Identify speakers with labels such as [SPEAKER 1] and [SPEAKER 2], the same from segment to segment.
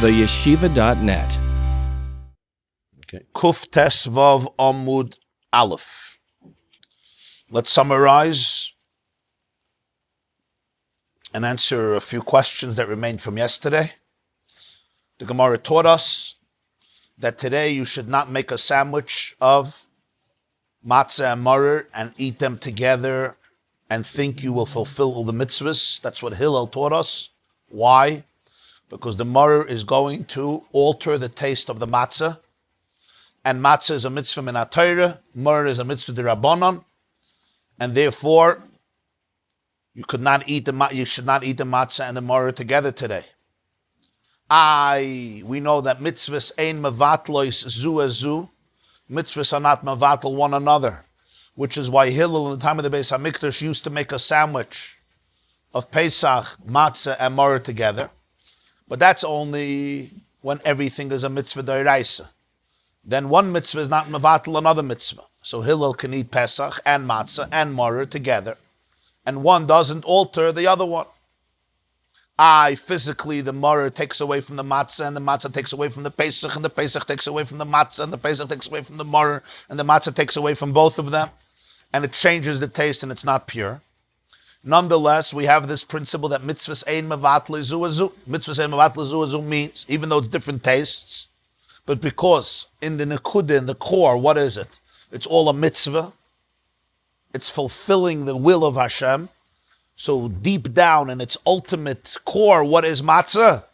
[SPEAKER 1] theyeshiva.net.
[SPEAKER 2] Okay. Kuf Tes Vav Amud Aleph. Let's summarize and answer a few questions that remained from yesterday. The Gemara taught us that today you should not make a sandwich of matzah and maror and eat them together and think you will fulfill all the mitzvahs. That's what Hillel taught us. Why? Because the maror is going to alter the taste of the matzah, and matzah is a mitzvah min ha-Torah, maror is a mitzvah d'Rabbanan, and therefore you should not eat the matzah and the maror together today. We know that mitzvahs ein mevatlois zu ezu. Mitzvahs are not mevatel one another, which is why Hillel in the time of the Beis HaMikdash used to make a sandwich of Pesach, matzah, and maror together. But that's only when everything is a mitzvah d'oraisa. Then one mitzvah is not mevatel another mitzvah. So Hillel can eat Pesach and matzah and maror together, and one doesn't alter the other one. Physically, the maror takes away from the matzah, and the matzah takes away from the Pesach, and the Pesach takes away from the matzah, and the Pesach takes away from the maror, and the matzah takes away from both of them, and it changes the taste, and it's not pure. Nonetheless, we have this principle that mitzvahs ein mevatel zu ezu. Mitzvahs ein mevatel zu ezu means, even though it's different tastes, but because in the nekudah, in the core, what is it? It's all a mitzvah. It's fulfilling the will of Hashem. So deep down in its ultimate core, what is matzah?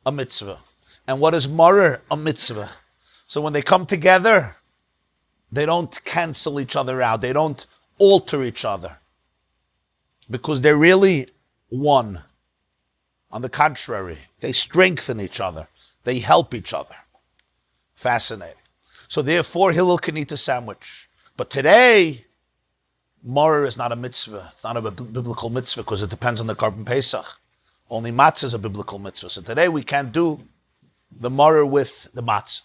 [SPEAKER 2] A mitzvah. And what is maror? A mitzvah. So when they come together, they don't cancel each other out. They don't alter each other, because they're really one. On the contrary, they strengthen each other. They help each other. Fascinating. So therefore, Hillel can eat a sandwich. But today, maror is not a mitzvah. It's not a biblical mitzvah because it depends on the Korban Pesach. Only matzah is a biblical mitzvah. So today we can't do the maror with the matzah.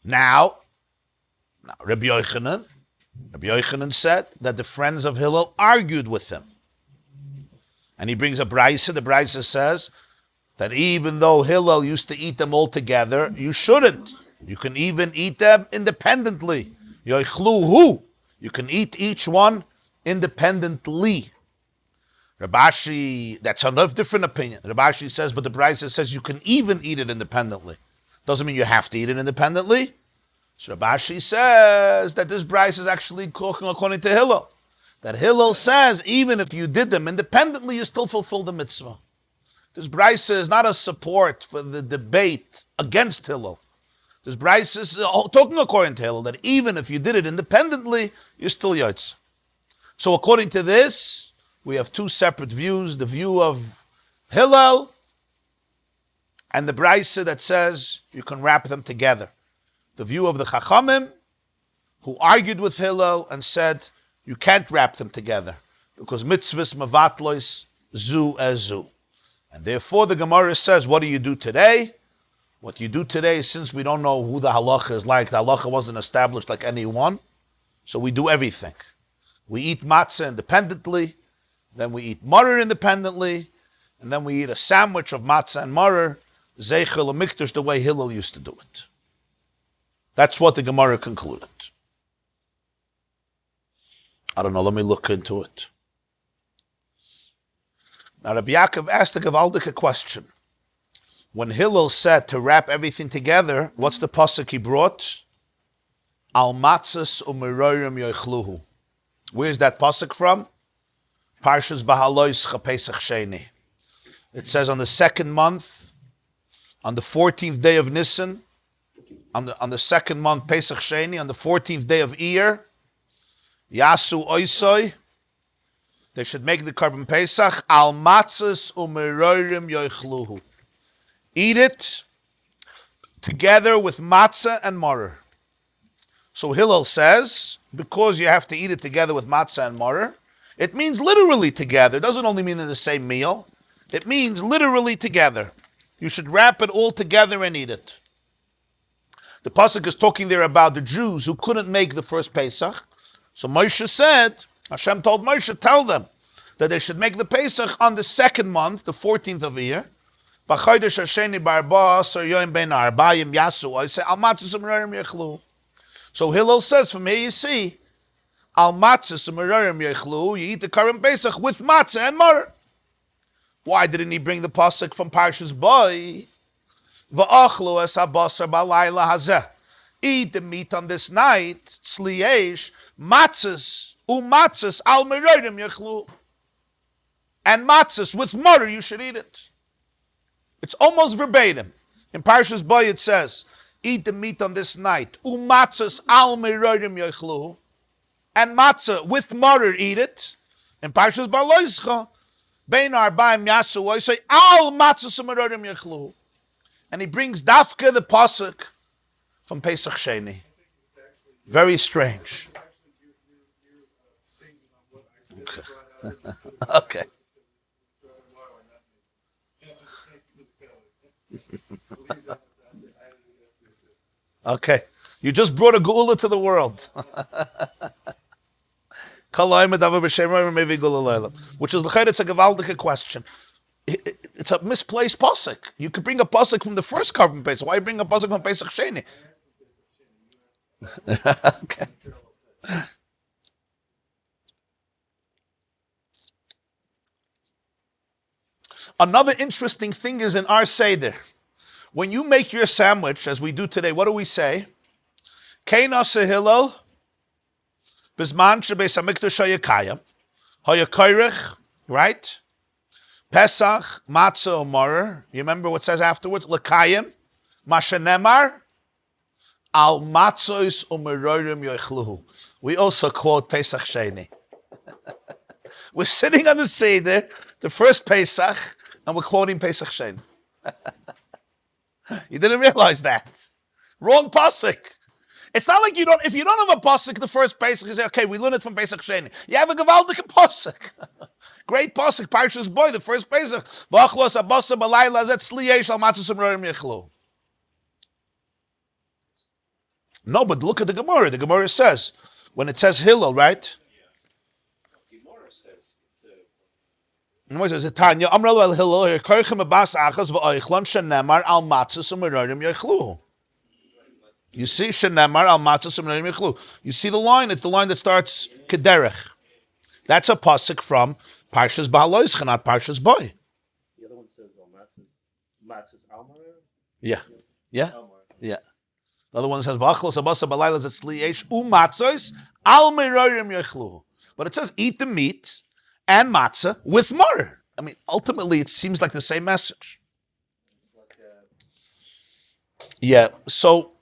[SPEAKER 2] Now Rabbi Yochanan said that the friends of Hillel argued with him. And he brings a brayso. The brayso says that even though Hillel used to eat them all together, you shouldn't. You can even eat them independently. Yoichluhu. You can eat each one independently. Rabashi, that's a different opinion. Rabashi says, but the brayso says you can even eat it independently. Doesn't mean you have to eat it independently. So Rabashi says that this brayso is actually talking according to Hillel. That Hillel says even if you did them independently, you still fulfill the mitzvah. This brayso is not a support for the debate against Hillel. This brayso is talking according to Hillel, that even if you did it independently, you're still yotz. So according to this, we have two separate views, the view of Hillel and the brayso that says you can wrap them together. The view of the Chachamim, who argued with Hillel and said you can't wrap them together because mitzvahs mevatlois zu ezu. And therefore the Gemara says, what do you do today? What you do today, since we don't know who the halacha is like, the halacha wasn't established like anyone, so we do everything. We eat matzah independently, then we eat maror independently, and then we eat a sandwich of matzah and maror, zeichel and mikdash, the way Hillel used to do it. That's what the Gemara concluded. I don't know, let me look into it. Now Rabbi Yaakov asked a gewaldige question. When Hillel said to wrap everything together, what's the pasuk he brought? Al matzos u'merorim yoichluhu. Where's that pasuk from? Parshas Bahalois Chapesach Sheni. It says on the second month, on the 14th day of Nissan, on the second month Pesach Sheni, on the 14th day of Iyar, Yasu Oisoi, they should make the Korban Pesach al matzos u'merorim yoichluhu. Eat it together with matzah and maror. So Hillel says, because you have to eat it together with matzah and maror, it means literally together. It doesn't only mean in the same meal. It means literally together. You should wrap it all together and eat it. The pasuk is talking there about the Jews who couldn't make the first Pesach. So Moshe said, Hashem told Moshe, tell them that they should make the Pesach on the second month, the 14th of Iyar, B'chodesh hasheni b'arba asar yoim ben arbayim yasu oisei al matzos u'merorim yechlu. So Hillel says, from here you see, al matzos u'merorim yechlu, you eat the Korban Pesach with matzah and mar. Why didn't he bring the pasuk from Parshas Boy? V'achlu es habasar b'layla hazeh. Eat the meat on this night, tzliesh, matzahs, u'matzahs al merorim yechlu. And matzahs with mar, you should eat it. It's almost verbatim. In Parshas Boy it says, eat the meat on this night. Umatzahs al merorim yechlu. And matzah with marer eat it. In Parshas Baloischa, bein arbaim yasu oisei al matzahs merorim yechlu. And he brings dafka the pasuk from Pesach Sheni. Very strange. Okay. Okay. Okay, you just brought a geula to the world. Which is it's a gewaldige question. It's a misplaced pasuk. You could bring a pasuk from the first Korban Pesach. Why bring a pasuk from Pesach Sheni? Okay. Another interesting thing is in our Seder. When you make your sandwich, as we do today, what do we say? Keinase Hillel, Bizman Shebeis HaMikdash Hayakayim, Hayakoyrech, right? Pesach, Matzah, Omer. You remember what it says afterwards? Lekayim, Mashenemar, Al Matzos Umerorim Yochluhu. We also quote Pesach Sheni. We're sitting on the Seder, the first Pesach, and we're quoting Pesach Sheni. You didn't realize that. Wrong pasuk. It's not like you don't, if you don't have a pasuk, the first Pesach, you say, okay, we learn it from Pesach Sheni. You have a gewaldige pasuk. Great pasuk, Parshas Boy, the first Pesach. V'achlos abasa b'layla zet sliesh al matzos u'merorim yechlu. No, but look at the Gemara. The Gemara says, when it says Hillel, right? You see the line, it's the line that starts Kederech. That's a pasuk from Parshas Ba'aloischa, not Parshas Boy.
[SPEAKER 1] The other one says matzahs almar.
[SPEAKER 2] Yeah. The other one says V'achlos abasa b'layla zetzliesh u'matzos al merorim yechlu. But it says eat the meat and matzah with mar. I mean, ultimately, it seems like the same message.
[SPEAKER 1] It's like
[SPEAKER 2] yeah, so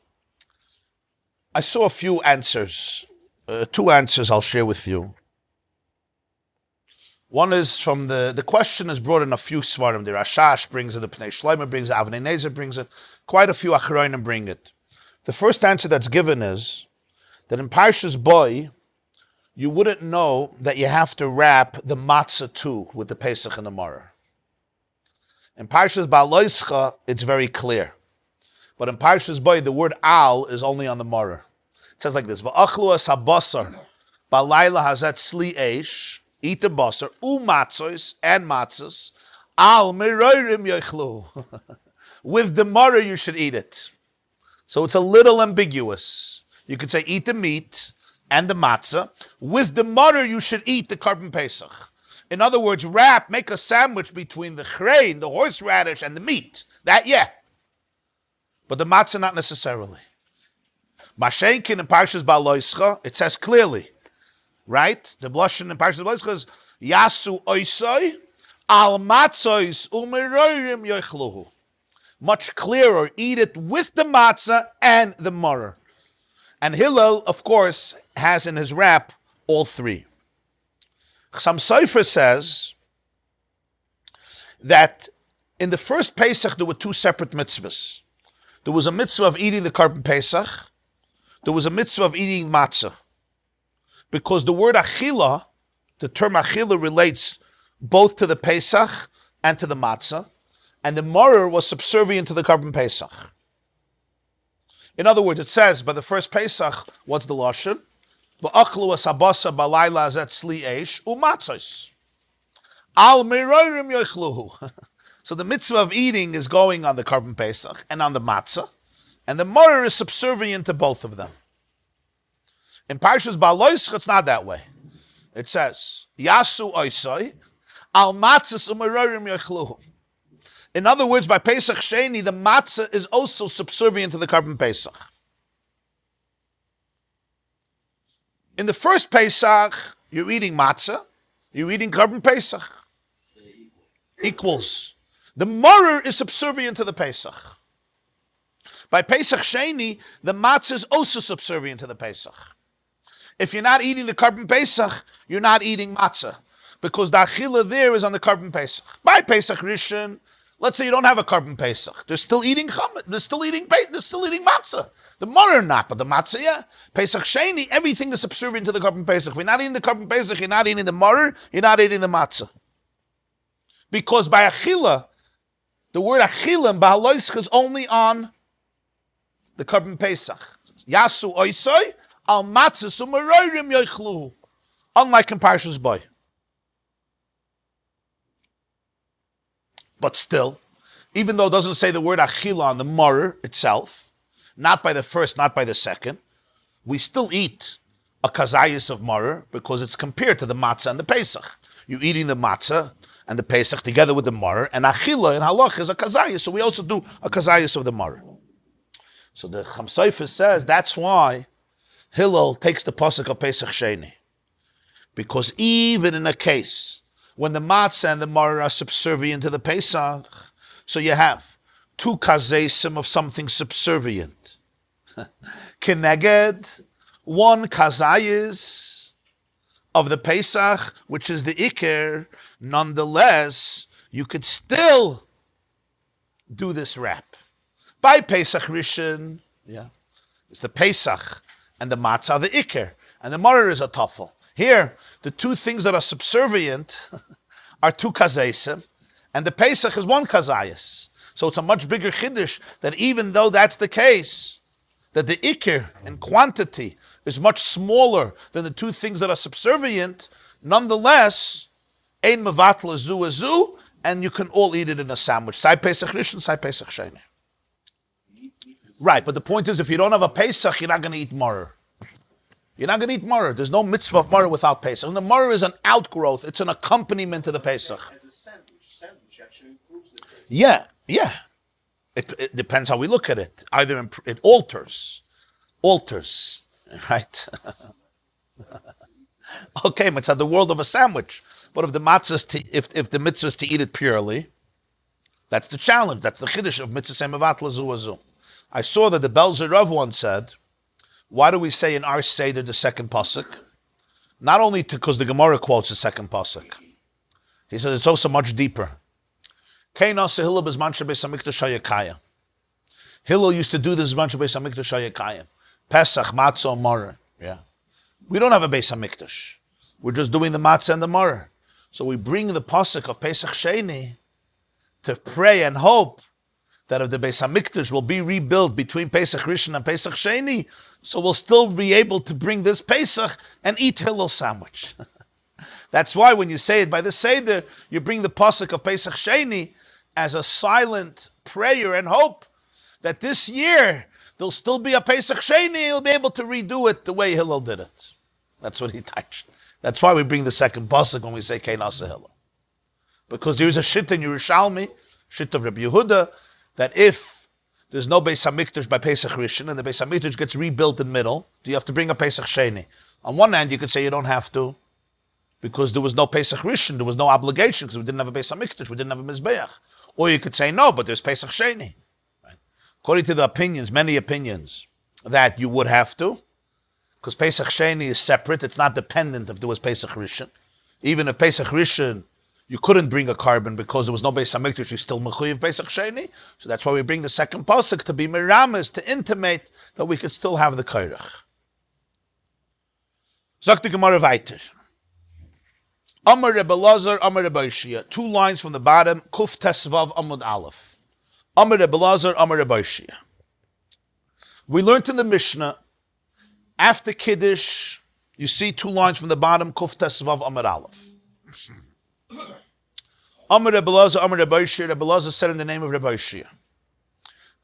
[SPEAKER 2] I saw a few answers. Two answers I'll share with you. One is from the question is brought in a few svarim. The Rashash brings it, the Pnei Shleimer brings it, Avnei Nezer brings it. Quite a few Achronim bring it. The first answer that's given is that in Parshas Boy, you wouldn't know that you have to wrap the matzah too with the Pesach and the Maror. In Parshas Ba'aloischa, it's very clear. But in Parshas Boy, the word al is only on the Maror. It says like this, V'achlu es habasar ba'layla hazet sli eish, eat the basar, u'matzos, and matzos, al merorim yochlu. With the Maror, you should eat it. So it's a little ambiguous. You could say eat the meat and the matzah. With the Maror, you should eat the Korban Pesach. In other words, make a sandwich between the chrein, the horseradish, and the meat. That, yeah. But the matzah, not necessarily. Mashenkin in Parshas Ba'aloischa, it says clearly, right? The blushing in Parshas Ba'aloischa is Yasu oisoi al matzois umerorim yochluhu. Much clearer, eat it with the matzah and the maror. And Hillel, of course, has in his wrap all three. Chassam Sofer says that in the first Pesach there were two separate mitzvahs. There was a mitzvah of eating the Korban Pesach. There was a mitzvah of eating matzah. Because the word achila, the term achila relates both to the Pesach and to the matzah. And the maror was subservient to the Korban Pesach. In other words, it says by the first Pesach, what's the lashon? V'achlu asabasa b'layla zet sli eish u'matzos. Al merorim yochluhu. So the mitzvah of eating is going on the Korban Pesach and on the matzah, and the morer is subservient to both of them. In Parshas Baloischa, it's not that way. It says, Yasu oisoi, al matzahs umarorim yechluhu. In other words, by Pesach Sheni, the matzah is also subservient to the Korban Pesach. In the first Pesach, you're eating matzah, you're eating Korban Pesach. Equals. The morer is subservient to the Pesach. By Pesach Sheni, the matzah is also subservient to the Pesach. If you're not eating the Korban Pesach, you're not eating matzah, because the achila there is on the Korban Pesach. By Pesach Rishon, let's say you don't have a Korban Pesach, they're still eating chametz, they're still eating matzah. The morer not, but the matzah, yeah. Pesach Sheni, everything is subservient to the Korban Pesach. If you're not eating the Korban Pesach, you're not eating the morer, you're not eating the matzah. Because by achila, the word achila in Bahaloischa is only on the Korban Pesach. Yasu oisoi, al matzah sumarorim yoichluhu. Unlike in Parshas Boy. But still, even though it doesn't say the word achila on the morer itself, not by the first, not by the second, we still eat a kazayis of morer because it's compared to the matzah and the Pesach. You're eating the matzah and the Pesach together with the morer, and achila in halach is a kazayis, so we also do a kazayis of the morer. So the Chaim Shul says that's why Hillel takes the pasuk of Pesach Sheni, because even in a case when the matzah and the morer are subservient to the Pesach, so you have two kazesim of something subservient. Keneged, one kazayis of the Pesach, which is the Iker, nonetheless, you could still do this wrap. By Pesach Rishon, it's the Pesach and the matzah, the Iker, and the morer is a tafel. Here, the two things that are subservient are two kazaysim, and the Pesach is one kazayis. So it's a much bigger chiddush that even though that's the case, that the Iker in quantity is much smaller than the two things that are subservient, nonetheless, ein mevatla zu, and you can all eat it in a sandwich. Sai Pesach Rishon, Sai Pesach Sheni. Right, but the point is, if you don't have a Pesach, you're not going to eat morer. You're not going to eat morer. There's no mitzvah of morer without Pesach. And the morer is an outgrowth. It's an accompaniment to the Pesach.
[SPEAKER 1] As a sandwich actually improves the taste.
[SPEAKER 2] Yeah. It depends how we look at it. Either it alters, right? Okay, it's the world of a sandwich. But if the mitzvah is to eat it purely, that's the challenge. That's the chiddush of mitzvah semavat lazu. I saw that the Belzer Rav once said, why do we say in our Seder the second pasuk? Not only because the Gemara quotes the second pasuk. He says it's also much deeper. Hillel used to do this Zman Beis Hamikdash Hayakayim. Pesach, Matzah, Morer. Yeah. We don't have a Beis Hamikdash. We're just doing the Matzah and the Morer. So we bring the pasuk of Pesach Sheni to pray and hope that if the Beis Hamikdash will be rebuilt between Pesach Rishon and Pesach Sheni, so we'll still be able to bring this Pesach and eat Hillel sandwich. That's why when you say it by the Seder, you bring the pasuk of Pesach Sheni as a silent prayer and hope that this year there'll still be a Pesach Sheni, he'll be able to redo it the way Hillel did it. That's what he touched. That's why we bring the second pasuk when we say Kein Asa Hillel. Because there's a shit in Yerushalmi, shit of Rabbi Yehuda, that if there's no Beis Hamikdash by Pesach Rishon and the Beis Hamikdash gets rebuilt in the middle, do you have to bring a Pesach Sheni? On one hand, you could say you don't have to, because there was no Pesach Rishon, there was no obligation, because we didn't have a Beis Hamikdash, we didn't have a Mizbeach. Or you could say no, but there's Pesach Sheni. Right? According to the opinions, many opinions, that you would have to, because Pesach Sheni is separate, it's not dependent if there was Pesach Rishon. Even if Pesach Rishon, you couldn't bring a carbon because there was no Beis Hamikdash, you still mechuyev Pesach Sheni. So that's why we bring the second pasuk to be miramis, to intimate that we could still have the kairach. Sagt die Gemara weiter. Amar Rebbe Lazar, Amar Rebbe Yishia. 2 lines from the bottom. Kuf Tesvav Amud Aleph. Amar Rebbe Lazar, Amar Rebbe Yishia. We learned in the Mishnah, after Kiddush, you see 2 lines from the bottom. Kuf Tesvav Amud Aleph. Amar Rebbe Elazar, Amar Rebbe Shia. Rebbe Elazar said in the name of Rebbe Shia,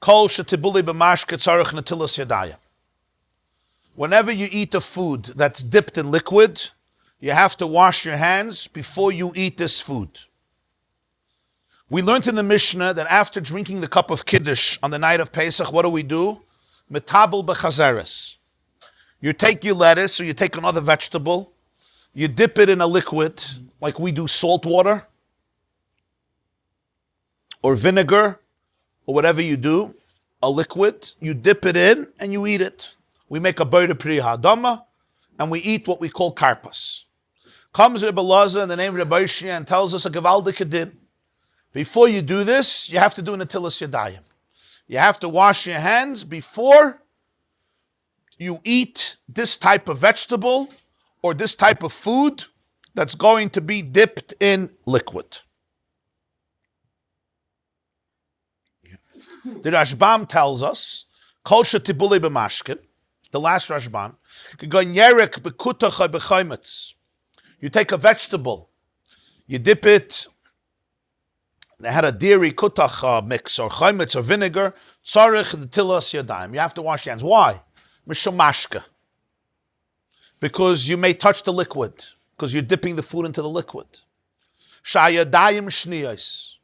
[SPEAKER 2] Kol shetibuli b'mashke tzarich netilas yadayim. Whenever you eat a food that's dipped in liquid, you have to wash your hands before you eat this food. We learned in the Mishnah that after drinking the cup of Kiddush on the night of Pesach, what do? Metabel b'chazeres. You take your lettuce or you take another vegetable, you dip it in a liquid, like we do salt water, or vinegar, or whatever you do, a liquid, you dip it in and you eat it. We make a boire pri ha'adama, and we eat what we call karpas. Comes Rebbe Elazar in the name of Rabbi and tells us a gevaldik din. Before you do this, you have to do netilas yadayim. You have to wash your hands before you eat this type of vegetable or this type of food that's going to be dipped in liquid. The Rashbam tells us, Kol shetibuli b'mashkin, the last Rashbam, you take a vegetable, you dip it. They had a dairy kutach mix or chaimitz or vinegar. Tzarich netilas yadayim. You have to wash your hands. Why? Mishamashka. Because you may touch the liquid. Because you're dipping the food into the liquid. Shayadayim shniyos.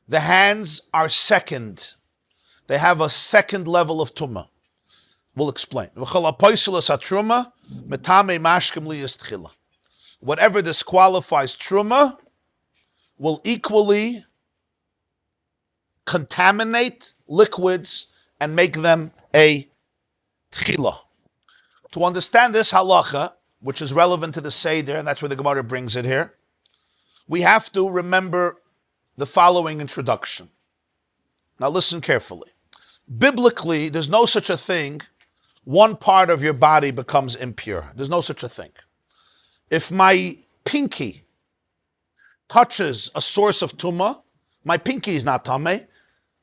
[SPEAKER 2] The hands are second. They have a second level of tumah. We'll explain. Whatever disqualifies truma will equally contaminate liquids and make them a tchila. To understand this halacha, which is relevant to the Seder, and that's where the Gemara brings it here, we have to remember the following introduction. Now listen carefully. Biblically, there's no such a thing, one part of your body becomes impure. There's no such a thing. If my pinky touches a source of tumah, my pinky is not tameh,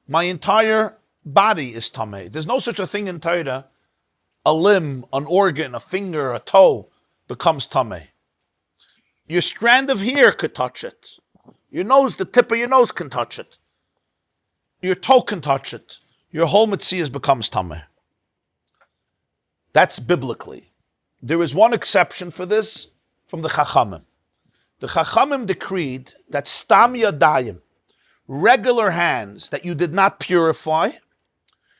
[SPEAKER 2] my entire body is tameh. There's no such a thing in Torah, a limb, an organ, a finger, a toe becomes tameh. Your strand of hair could touch it. Your nose, the tip of your nose can touch it. Your toe can touch it. Your whole metzias becomes tameh. That's biblically. There is one exception for this from the Chachamim. The Chachamim decreed that stam yadayim, regular hands that you did not purify,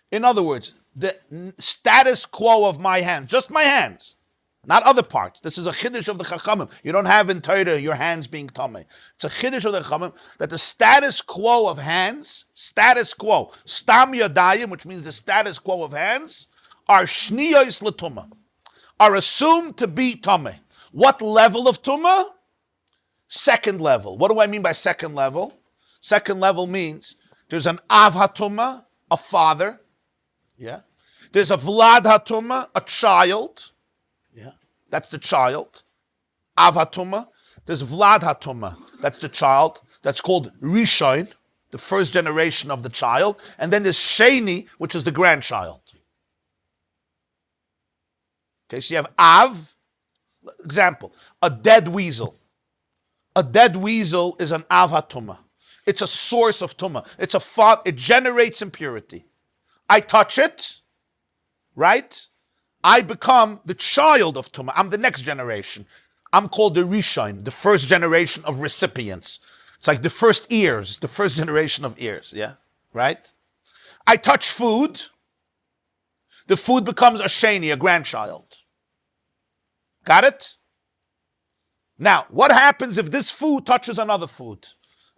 [SPEAKER 2] in other words, the status quo of my hands, just my hands, not other parts. This is a chiddush of the Chachamim. You don't have in Torah your hands being tameh. It's a chiddush of the Chachamim that the status quo of hands, status quo, stam yadayim, which means the status quo of hands, are shniyos l'tumah, are assumed to be tameh. What level of tumah? Second level. What do I mean by second level? Second level means there's an av hatumah, a father. Yeah. There's a vlad hatumah, a child. Yeah. That's the child. Av hatumah. There's vlad hatumah. That's the child. That's called rishon, the first generation of the child. And then there's sheni, which is the grandchild. Okay, so you have av. Example, a dead weasel. A dead weasel is an av hatumah. It's a source of tumah. It generates impurity. I touch it, right? I become the child of tumah. I'm the next generation. I'm called the rishon, the first generation of recipients. It's like the first ears, the first generation of ears, yeah? Right? I touch food. The food becomes a sheni, a grandchild. Got it? Now, what happens if this food touches another food?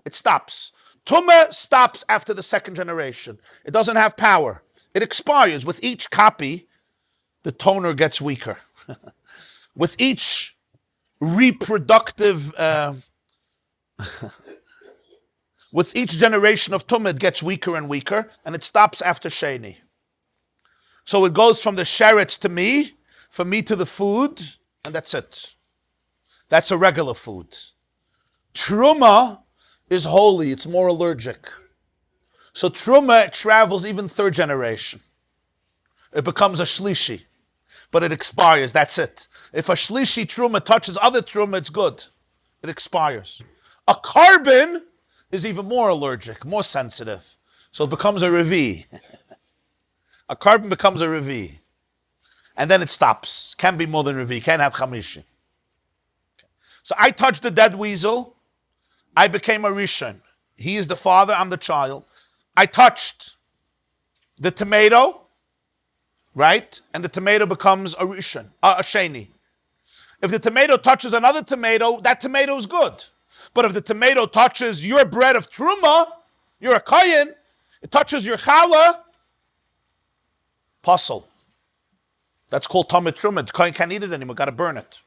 [SPEAKER 2] It stops. Tumah stops after the second generation. It doesn't have power. It expires. With each copy, the toner gets weaker. With each reproductive, with each generation of tumah, it gets weaker and weaker, and it stops after sheni. So it goes from the sheretz to me, from me to the food, and that's it. That's a regular food. Truma is holy. It's more allergic. So truma travels even third generation. It becomes a shlishi. But it expires. That's it. If a shlishi truma touches other truma, it's good. It expires. A carbon is even more allergic, more sensitive. So it becomes a revi. A carbon becomes a revi. And then it stops. Can't be more than revi. Can't have chamishi. So I touched the dead weasel. I became a rishon. He is the father, I'm the child. I touched the tomato, right? And the tomato becomes a rishon, a sheni. If the tomato touches another tomato, that tomato is good. But if the tomato touches your bread of truma, you're a kohen, it touches your challah, puzzle. That's called tamid truma. The kohen can't eat it anymore, got to burn it.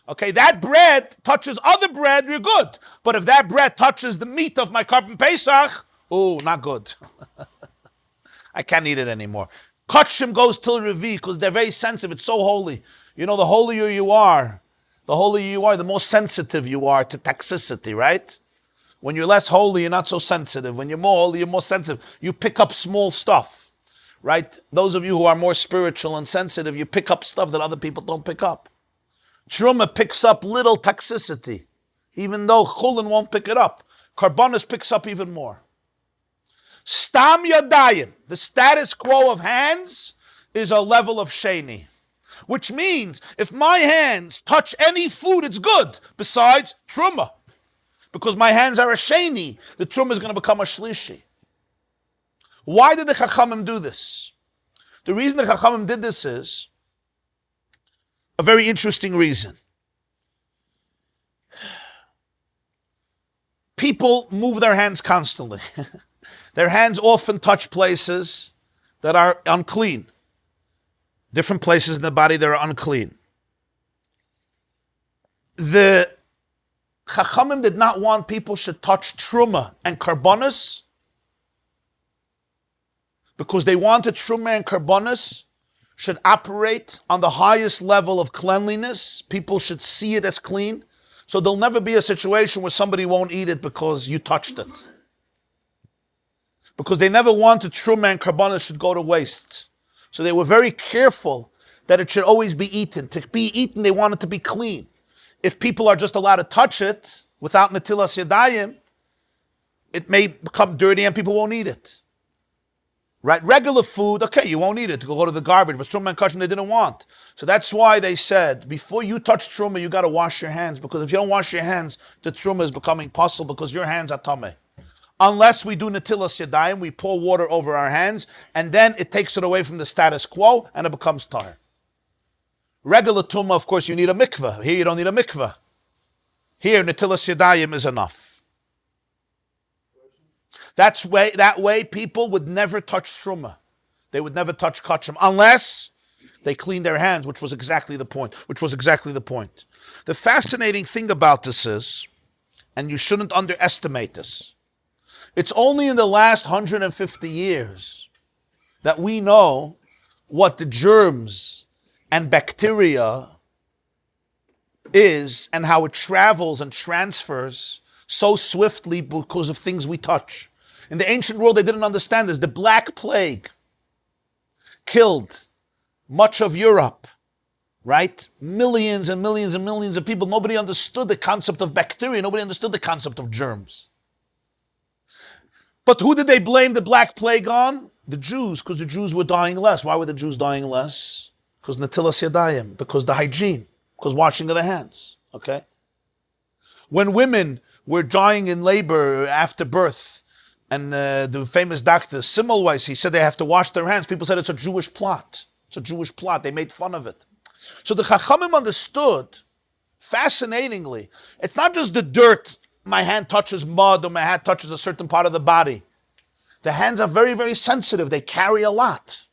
[SPEAKER 2] Okay, that bread touches other bread, you're good. But if that bread touches the meat of my carbon pesach, oh, not good. I can't eat it anymore. Kachim goes till revi because they're very sensitive. It's so holy. You know, the holier you are, the more sensitive you are to toxicity, right? When you're less holy, you're not so sensitive. When you're more holy, you're more sensitive. You pick up small stuff, right? Those of you who are more spiritual and sensitive, you pick up stuff that other people don't pick up. Truma picks up little toxicity, even though chulin won't pick it up. Karbonis picks up even more. Stam yadayim, the status quo of hands, is a level of sheni. Which means, if my hands touch any food, it's good, besides truma. Because my hands are a sheni, the truma is going to become a shlishi. Why did the Chachamim do this? The reason the Chachamim did this is a very interesting reason. People move their hands constantly. Their hands often touch places that are unclean. Different places in the body that are unclean. The Chachamim did not want people should touch truma and karbonis because they wanted truma and karbonis should operate on the highest level of cleanliness. People should see it as clean. So there'll never be a situation where somebody won't eat it because you touched it. Because they never wanted truma and karbonis should go to waste. So they were very careful that it should always be eaten. To be eaten, they want it to be clean. If people are just allowed to touch it without netilas yadayim, it may become dirty and people won't eat it. Right? Regular food, okay, you won't eat it. Go to the garbage. But truma and kashim they didn't want. So that's why they said, before you touch truma, you got to wash your hands. Because if you don't wash your hands, the truma is becoming puzzle because your hands are tameh. Unless we do netilas yadayim, we pour water over our hands, and then it takes it away from the status quo, and it becomes tar. Regular tumah, of course, you need a mikveh. Here you don't need a mikveh. Here, netilas yadayim is enough. That way, people would never touch truma. They would never touch kachim, unless they clean their hands, which was exactly the point. The fascinating thing about this is, and you shouldn't underestimate this, it's only in the last 150 years that we know what the germs and bacteria is and how it travels and transfers so swiftly because of things we touch. In the ancient world, they didn't understand this. The Black Plague killed much of Europe, right? Millions and millions and millions of people. Nobody understood the concept of bacteria. Nobody understood the concept of germs. But who did they blame the Black Plague on? The Jews, because the Jews were dying less. Why were the Jews dying less? Because netilas yadayim, because the hygiene, because washing of the hands, okay? When women were dying in labor after birth, and the famous doctor, Semmelweis, he said they have to wash their hands. People said it's a Jewish plot. It's a Jewish plot. They made fun of it. So the Chachamim understood, fascinatingly, it's not just the dirt. My hand touches mud or my hand touches a certain part of the body. The hands are very, very sensitive. They carry a lot.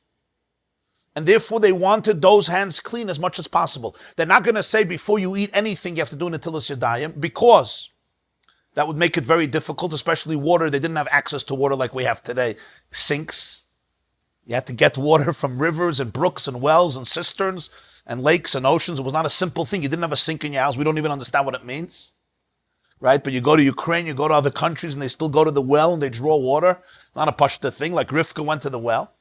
[SPEAKER 2] And therefore, they wanted those hands clean as much as possible. They're not going to say before you eat anything, you have to do netilas yadayim, because that would make it very difficult, especially water. They didn't have access to water like we have today. Sinks. You had to get water from rivers and brooks and wells and cisterns and lakes and oceans. It was not a simple thing. You didn't have a sink in your house. We don't even understand what it means. Right? But you go to Ukraine, you go to other countries, and they still go to the well and they draw water. Not a pashta thing, like Rivka went to the well.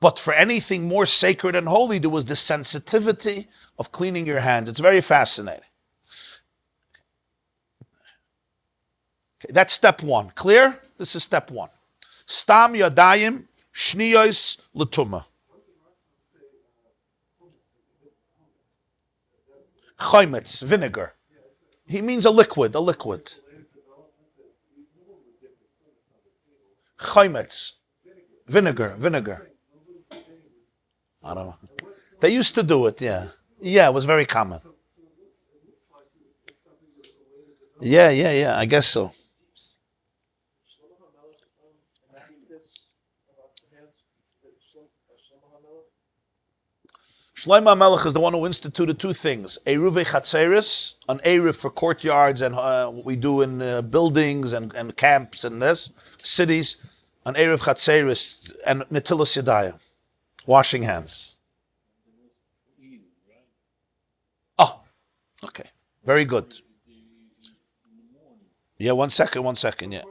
[SPEAKER 2] But for anything more sacred and holy, there was this sensitivity of cleaning your hands. It's very fascinating. Okay, that's step one. Clear? This is step one. Stam yadayim shniyos l'tumah. Chometz, vinegar. He means a liquid. Chometz, vinegar. I don't know. They used to do it, yeah. Yeah, it was very common. Yeah, I guess so. Shlomo HaMelech is the one who instituted two things: Eruvei Chatzeris, an Eruv for courtyards and what we do in buildings and camps and cities, an Eruv Chatzeris, and Netilas Yadayim, washing hands. Oh, okay. Very good. Yeah, one second, yeah.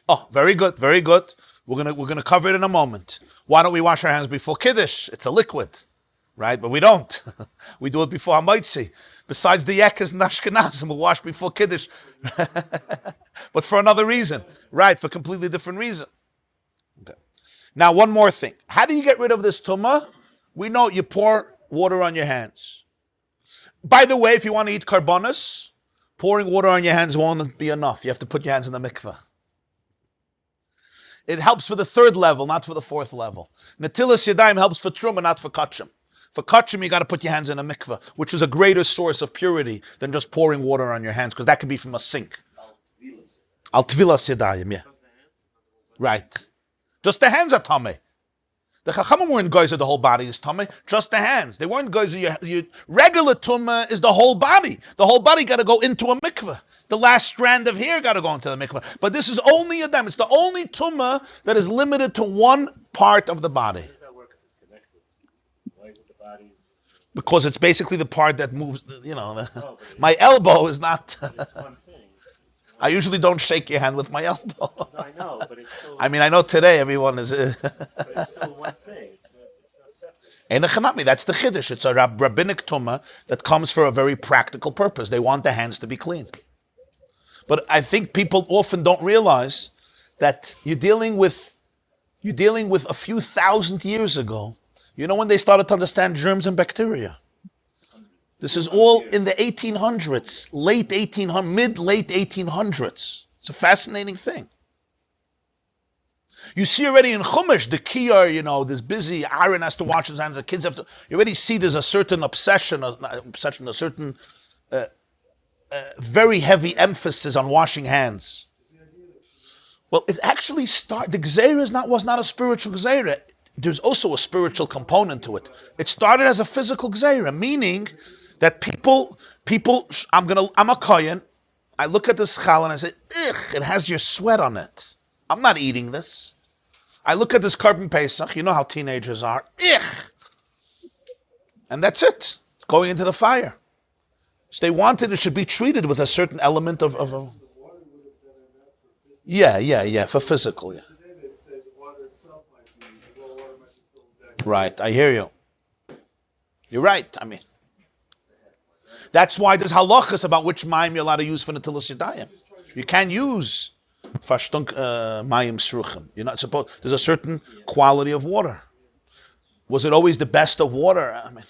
[SPEAKER 2] Oh, very good. We're gonna cover it in a moment. Why don't we wash our hands before Kiddush? It's a liquid, right? But we don't. We do it before Monsey. Besides the Yekas and Ashkenazim, we'll wash before Kiddush. But for another reason, right? For a completely different reason. Okay. Now, one more thing. How do you get rid of this tumah? We know you pour water on your hands. By the way, if you want to eat karbonis, pouring water on your hands won't be enough. You have to put your hands in the mikveh. It helps for the third level, not for the fourth level. Netilas Yadayim helps for truma, not for kachim. For kachim, you got to put your hands in a mikveh, which is a greater source of purity than just pouring water on your hands, because that could be from a sink. Al tvilas Yadayim, yeah. Right. Just the hands are tameh. The Chachamim weren't geyser the whole body is tameh, just the hands. They weren't geyser your regular tumah is the whole body. The whole body got to go into a mikveh. The last strand of hair got to go into the mikveh. But this is only a dam. It's the only tumah that is limited to one part of the body.
[SPEAKER 1] How does that work if it's connected? Why is it the body's?
[SPEAKER 2] Because it's basically the part that moves, my elbow is not.
[SPEAKER 1] It's one thing.
[SPEAKER 2] I usually don't shake your hand with my elbow.
[SPEAKER 1] No, I know, but it's still.
[SPEAKER 2] I mean, I know today everyone is.
[SPEAKER 1] But it's still one thing. It's not separate.
[SPEAKER 2] Ein that's the chiddush. It's a rabbinic tumah that comes for a very practical purpose. They want the hands to be clean. But I think people often don't realize that you're dealing with a few thousand years ago. You know when they started to understand germs and bacteria? This is all in the 1800s, mid-late 1800s. It's a fascinating thing. You see already in Chumash, the kiyar, this busy, Aaron has to wash his hands, the kids have to, you already see there's a certain a certain very heavy emphasis on washing hands. Well, it actually the gzeira was not a spiritual gzeira. There's also a spiritual component to it. It started as a physical gzeira, meaning that people, I'm a kohen, I look at this chal and I say, it has your sweat on it. I'm not eating this. I look at this carbon pesach, you know how teenagers are, and that's it, going into the fire. So they wanted it should be treated with a certain element of a... Yeah, for physical, yeah. Right, I hear you. You're right, I mean. That's why there's halachas about which mayim you're allowed to use for netilas yadayim. You can't use fashtunk mayim sruchim. You're not supposed. There's a certain quality of water. Was it always the best of water? I mean,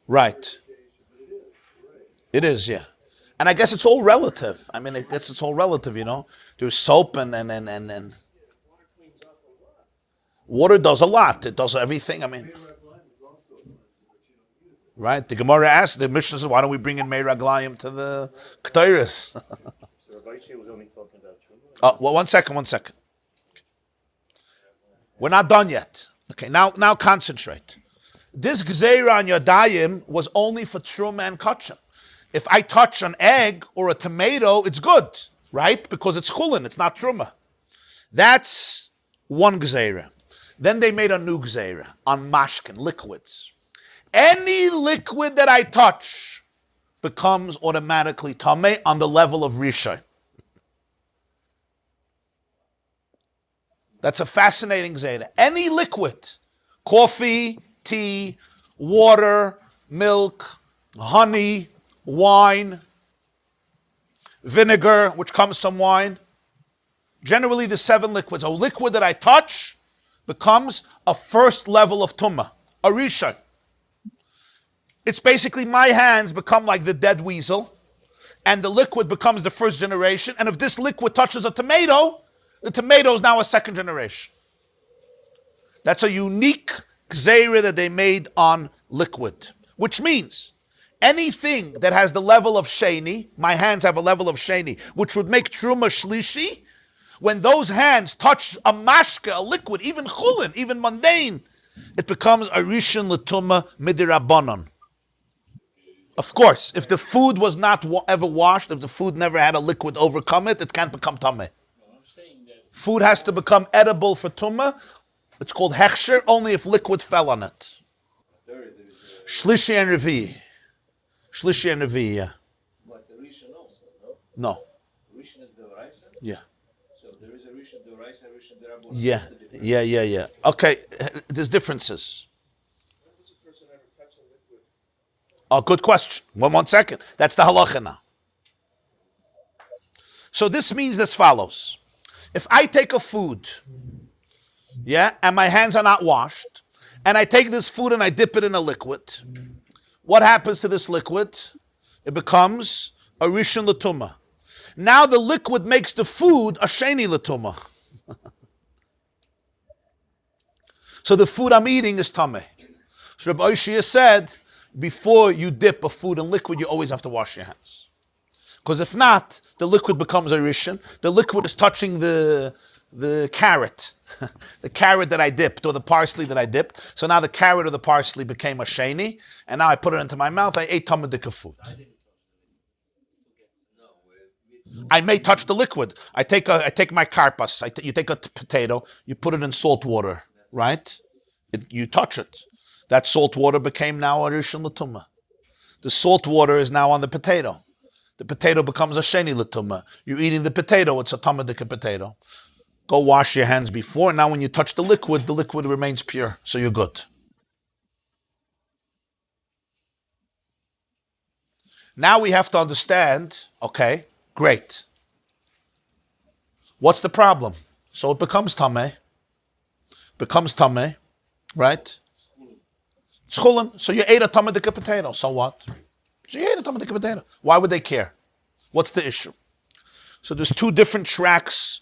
[SPEAKER 2] right. It is, yeah. And I guess it's all relative. I mean, I guess it's all relative. There's soap and water does a lot. It does everything. I mean. Right, the Gemara asked, the Mishnah says, why don't we bring in Mei Raglayim to the Ketairis?
[SPEAKER 1] So Rabbi was only talking about Truma?
[SPEAKER 2] One second. We're not done yet. Okay, now concentrate. This Gzeira on Yadayim was only for Truma and Kachim. If I touch an egg or a tomato, it's good, right? Because it's Chulin, it's not Truma. That's one Gzeira. Then they made a new Gzeira on Mashkin, liquids. Any liquid that I touch becomes automatically tameh on the level of Rishon. That's a fascinating zayda. Any liquid, coffee, tea, water, milk, honey, wine, vinegar, which comes from wine. Generally, the 7 liquids. A liquid that I touch becomes a first level of tumah, a rishon. It's basically my hands become like the dead weasel, and the liquid becomes the first generation. And if this liquid touches a tomato, the tomato is now a second generation. That's a unique gzeira that they made on liquid, which means anything that has the level of sheni, my hands have a level of sheni, which would make truma shlishi. When those hands touch a mashka, a liquid, even chulin, even mundane, it becomes a rishon l'tumah midirabanan. Of course, if the food was not ever washed, if the food never had a liquid overcome it, it can't become tameh. Food has to become edible for tumah. It's called hechsher only if liquid fell on it. Shlishi and Revi. Shlishi and Revi, yeah.
[SPEAKER 1] But the rishon also,
[SPEAKER 2] No.
[SPEAKER 1] Rishon is the raisa?
[SPEAKER 2] Yeah.
[SPEAKER 1] So there is a rishon the raisa, rishon the rabbi.
[SPEAKER 2] Yeah. Okay, there's differences.
[SPEAKER 1] When does a person ever touch a liquid?
[SPEAKER 2] Oh, good question. One second. That's the halacha now. So this means as follows. If I take a food, and my hands are not washed, and I take this food and I dip it in a liquid, what happens to this liquid? It becomes a rishon l'tumah. Now the liquid makes the food a sheni l'tumah. So the food I'm eating is tameh. So Rabbi Oshia said, before you dip a food in liquid, you always have to wash your hands. Because if not, the liquid becomes a rishon. The liquid is touching the carrot, the carrot that I dipped, or the parsley that I dipped. So now the carrot or the parsley became a sheni, and now I put it into my mouth, I ate tamadika food. I may touch the liquid. I take my karpas, you take a potato, you put it in salt water, right? You touch it. That salt water became now a rishon l'tumah. The salt water is now on the potato. The potato becomes a sheni l'tumah. You're eating the potato, it's a tamadika potato. Go wash your hands before. Now when you touch the liquid remains pure. So you're good. Now we have to understand, okay, great. What's the problem? So it becomes tameh. Right? It's chulin. So you ate a tamadika potato. So what? So you ate a tamadika potato. Why would they care? What's the issue? So there's 2 different tracks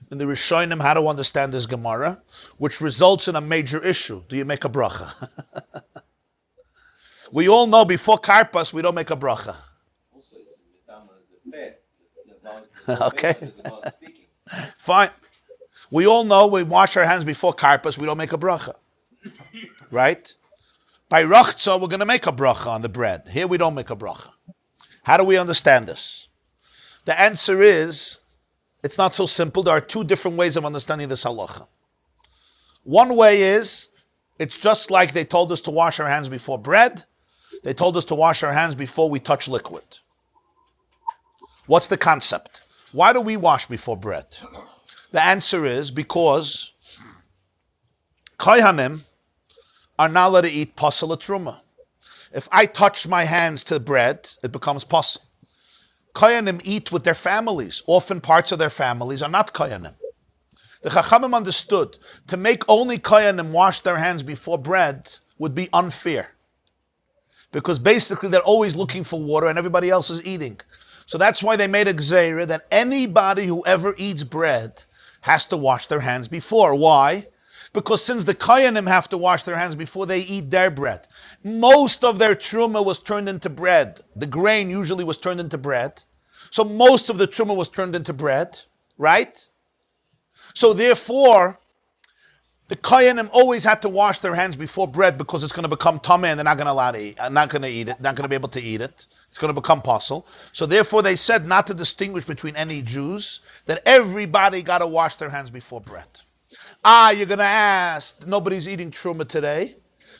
[SPEAKER 2] in the Rishonim how to understand this Gemara, which results in a major issue. Do you make a bracha? We all know before karpas we don't make a bracha.
[SPEAKER 1] Also, it's the peh.
[SPEAKER 2] Okay. Fine. We all know we wash our hands before karpas, we don't make a bracha. Right? By rachza, we're going to make a bracha on the bread. Here we don't make a bracha. How do we understand this? The answer is, it's not so simple. There are 2 different ways of understanding this halacha. One way is, it's just like they told us to wash our hands before bread. They told us to wash our hands before we touch liquid. What's the concept? Why do we wash before bread? The answer is because kohanim are not allowed to eat pasal truma. If I touch my hands to bread, it becomes pasal. Kohanim eat with their families. Often parts of their families are not kohanim. The Chachamim understood to make only kohanim wash their hands before bread would be unfair. Because basically they're always looking for water and everybody else is eating. So that's why they made a gzeira that anybody who ever eats bread has to wash their hands before. Why? Because since the kohanim have to wash their hands before they eat their bread, most of their truma was turned into bread. The grain usually was turned into bread. So most of the truma was turned into bread, right? So therefore, the kohanim always had to wash their hands before bread because it's going to become tameh and they're not going to allow to eat, not going to eat it, not going to be able to eat it. It's going to become pasal. So therefore they said not to distinguish between any Jews, that everybody got to wash their hands before bread. You're going to ask, nobody's eating truma today.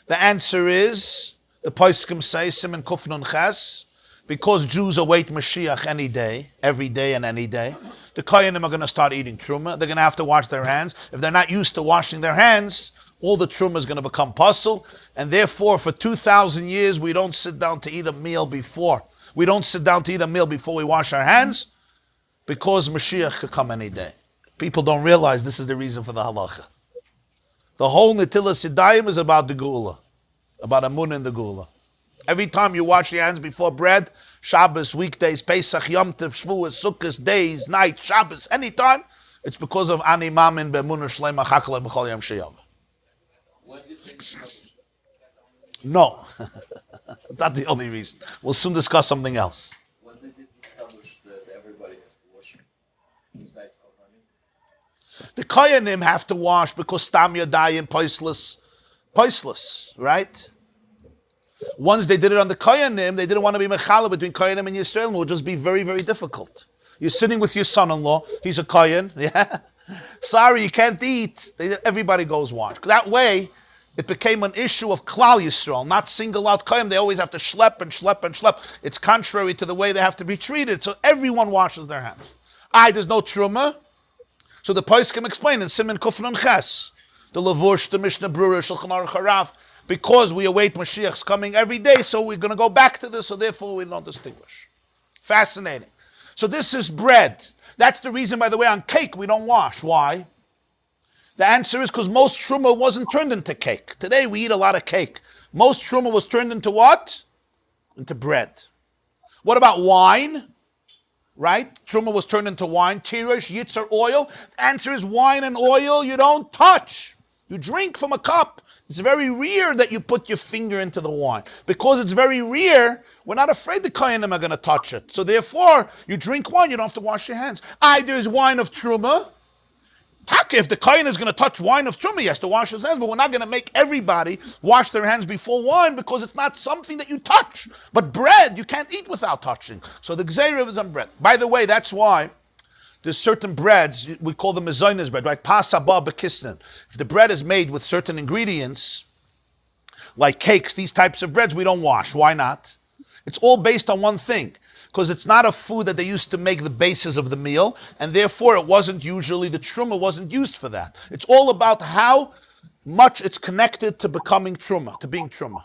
[SPEAKER 2] The answer is, the poskim say, Siman Kuf Nun Ches, because Jews await Mashiach any day, every day and any day, the kohanim are going to start eating truma. They're going to have to wash their hands. If they're not used to washing their hands, all the truma is going to become puzzle, and therefore for 2,000 years we don't sit down to eat a meal before. We don't sit down to eat a meal before we wash our hands, because Mashiach could come any day. People don't realize this is the reason for the halacha. The whole Netilas Yadayim is about the Geula, about Amun and the Geula. Every time you wash your hands before bread, Shabbos, weekdays, Pesach, Yom Tov, Shavuos, Sukkot, days, night, Shabbos, anytime, it's because of Ani Mamin Be'emunah Shleima Chakla B'chol Yom Sheyav. No, not the only reason. We'll soon discuss something else.
[SPEAKER 1] When did it establish that everybody has to wash besides Kohanim?
[SPEAKER 2] The Kohanim have to wash because Stam Yadayim, poistless, right? Once they did it on the Kohanim, they didn't want to be mechala between Kohanim and Yisrael. It would just be very, very difficult. You're sitting with your son-in-law. He's a Kohen. Yeah. Sorry, you can't eat. Everybody goes wash. That way, it became an issue of Klal Yisrael, not single out Kohen. They always have to schlep and schlep and schlep. It's contrary to the way they have to be treated. So everyone washes their hands. There's no truma. So the Poskim explain in Siman Kufnun Ches, the Lavush, the Mishnah Brura, Shulchan Aruch Harav, because we await Mashiach's coming every day, so we're going to go back to this, so therefore we don't distinguish. Fascinating. So this is bread. That's the reason, by the way, on cake we don't wash. Why? The answer is because most truma wasn't turned into cake. Today we eat a lot of cake. Most truma was turned into what? Into bread. What about wine? Right? Truma was turned into wine. Tirish, yitzer, oil. The answer is wine and oil you don't touch. You drink from a cup. It's very rare that you put your finger into the wine. Because it's very rare, we're not afraid the Kohanim are going to touch it. So therefore, you drink wine, you don't have to wash your hands. There's wine of truma. If the Kohen is going to touch wine of truma, he has to wash his hands, but we're not going to make everybody wash their hands before wine because it's not something that you touch. But bread, you can't eat without touching. So the Gzeira is on bread. By the way, that's why there's certain breads, we call them mezainas bread, right? Pasaba bekisnin. If the bread is made with certain ingredients, like cakes, these types of breads, we don't wash. Why not? It's all based on one thing. Because it's not a food that they used to make the basis of the meal, and therefore it wasn't usually, the truma wasn't used for that. It's all about how much it's connected to becoming truma, to being truma.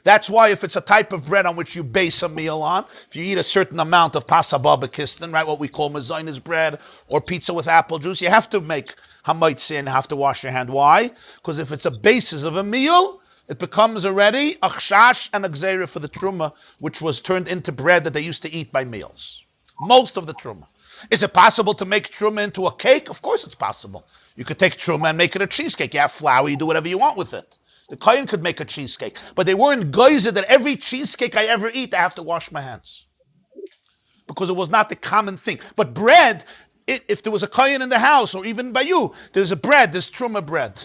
[SPEAKER 2] That's why if it's a type of bread on which you base a meal on, if you eat a certain amount of pasaba bekistin, right, what we call mezainas bread, or pizza with apple juice, you have to make hamaitzi and have to wash your hand. Why? Because if it's a basis of a meal, it becomes already a chash and a gzeira for the truma, which was turned into bread that they used to eat by meals. Most of the truma. Is it possible to make truma into a cake? Of course it's possible. You could take truma and make it a cheesecake. You have flour, you do whatever you want with it. The kohen could make a cheesecake. But they weren't geyser that every cheesecake I ever eat, I have to wash my hands. Because it was not the common thing. But bread, if there was a kohen in the house, or even by you, there's a bread, there's truma bread.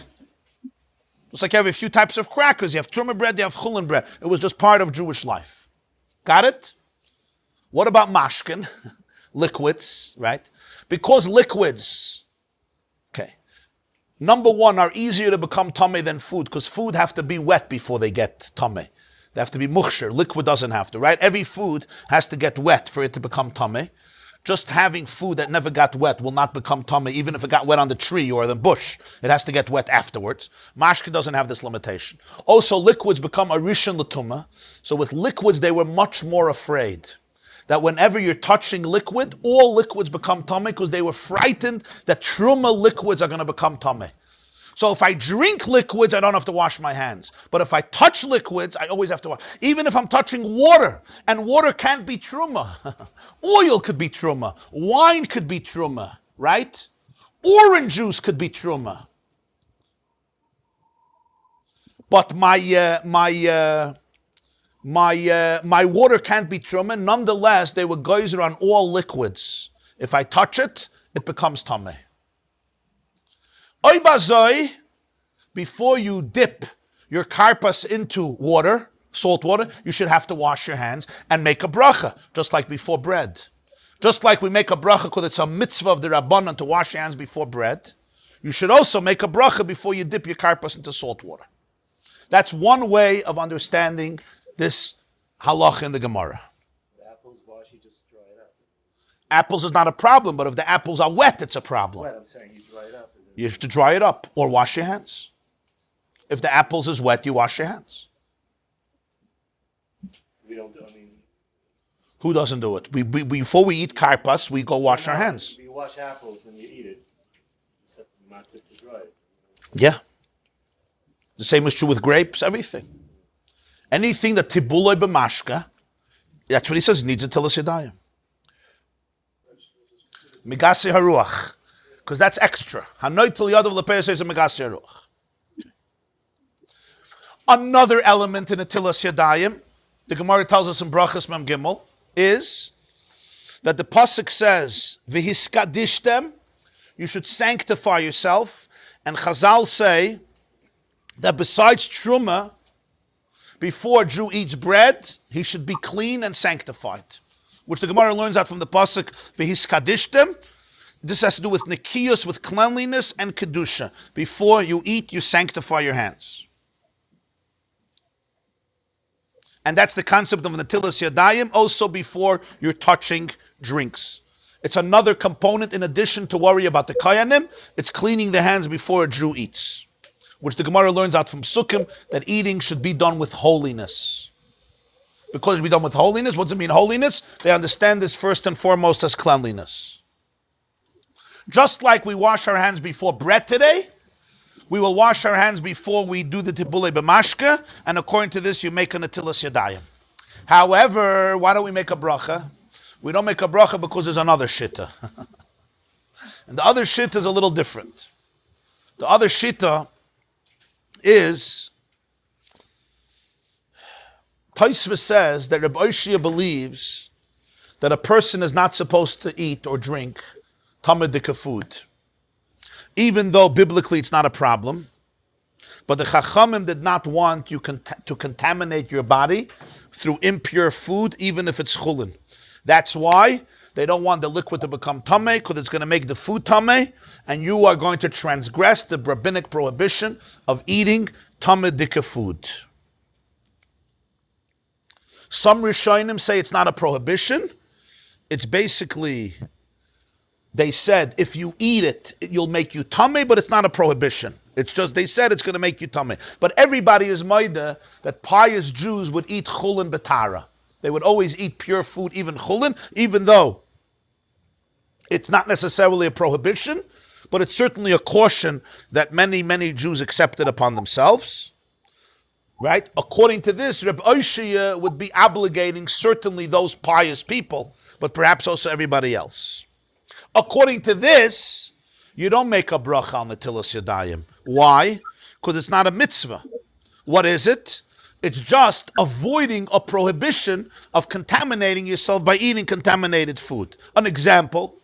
[SPEAKER 2] It's like you have a few types of crackers. You have truma bread, you have chulin bread. It was just part of Jewish life. Got it? What about mashkin? Liquids, right? Because liquids, okay, number one, are easier to become tameh than food, because food have to be wet before they get tameh. They have to be mukhshir. Liquid doesn't have to, right? Every food has to get wet for it to become tameh. Just having food that never got wet will not become tameh, even if it got wet on the tree or the bush. It has to get wet afterwards. Mashka doesn't have this limitation. Also, liquids become a rishon l'tumah. So with liquids, they were much more afraid that whenever you're touching liquid, all liquids become tameh, because they were frightened that truma liquids are going to become tameh. So if I drink liquids, I don't have to wash my hands. But if I touch liquids, I always have to wash. Even if I'm touching water, and water can't be truma. Oil could be truma. Wine could be truma, right? Orange juice could be truma. But my water can't be truma. Nonetheless, they were geyser on all liquids. If I touch it, it becomes tameh. Oy bazoi, before you dip your karpas into water, salt water, you should have to wash your hands and make a bracha, just like before bread. Just like we make a bracha because it's a mitzvah of the Rabbanan to wash your hands before bread, you should also make a bracha before you dip your karpas into salt water. That's one way of understanding this halach in the Gemara.
[SPEAKER 1] The apples wash, you just dry it up.
[SPEAKER 2] Apples is not a problem, but if the apples are wet, it's a problem.
[SPEAKER 1] Wet, I'm saying you dry it up.
[SPEAKER 2] You have to dry it up or wash your hands. If the apples is wet, you wash your hands.
[SPEAKER 3] We don't do, I mean,
[SPEAKER 2] Who doesn't do it? We before we eat karpas, we go wash our hands.
[SPEAKER 3] you wash apples when you eat it. Except not to dry it.
[SPEAKER 2] Yeah. The same is true with grapes, everything. Anything that tibuloi b'mashka, that's what he says, needs a tilas yadayim. Megasi haruach, because that's extra. Hanoi til yadav lepeya says a megasi haruach. Another element in a tilas yadayim, the Gemara tells us in Brachas Mem Gimel, is that the pasuk says v'hiskadishtem, you should sanctify yourself, and Chazal say that besides truma, before a Jew eats bread, he should be clean and sanctified, which the Gemara learns out from the pasuk v'hiskadishtem. This has to do with nikiyos, with cleanliness and kedusha. Before you eat, you sanctify your hands. And that's the concept of natilas yadayim, also before you're touching drinks. It's another component in addition to worry about the kayanim. It's cleaning the hands before a Jew eats, which the Gemara learns out from Sukkim, that eating should be done with holiness. Because it should be done with holiness, what does it mean holiness? They understand this first and foremost as cleanliness. Just like we wash our hands before bread today, we will wash our hands before we do the tibulei b'mashka, and according to this, you make a natilas yadayim. However, why don't we make a bracha? We don't make a bracha because there's another shitta. And the other shitta is a little different. The other shitta is, Tosfos says that Rabbi Oshia believes that a person is not supposed to eat or drink tamadika food, even though biblically it's not a problem. But the Chachamim did not want you to contaminate your body through impure food, even if it's chulin. That's why they don't want the liquid to become tameh, because it's going to make the food tameh, and you are going to transgress the rabbinic prohibition of eating tamadika food. Some Rishonim say it's not a prohibition. It's basically, they said, if you eat it, you'll make you tameh, but it's not a prohibition. It's just, they said it's going to make you tameh. But everybody is maida that pious Jews would eat chulin betara. They would always eat pure food, even chulin, even though it's not necessarily a prohibition, but it's certainly a caution that many, many Jews accepted upon themselves. Right? According to this, Rabbi Oshia would be obligating certainly those pious people, but perhaps also everybody else. According to this, you don't make a bracha on the tilas yadayim. Why? Because it's not a mitzvah. What is it? It's just avoiding a prohibition of contaminating yourself by eating contaminated food. An example,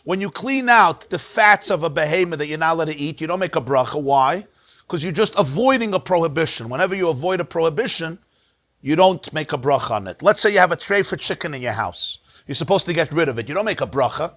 [SPEAKER 2] when you clean out the fats of a behemoth that you're not allowed to eat, you don't make a bracha. Why? Because you're just avoiding a prohibition. Whenever you avoid a prohibition, you don't make a bracha on it. Let's say you have a tray for chicken in your house. You're supposed to get rid of it. You don't make a bracha.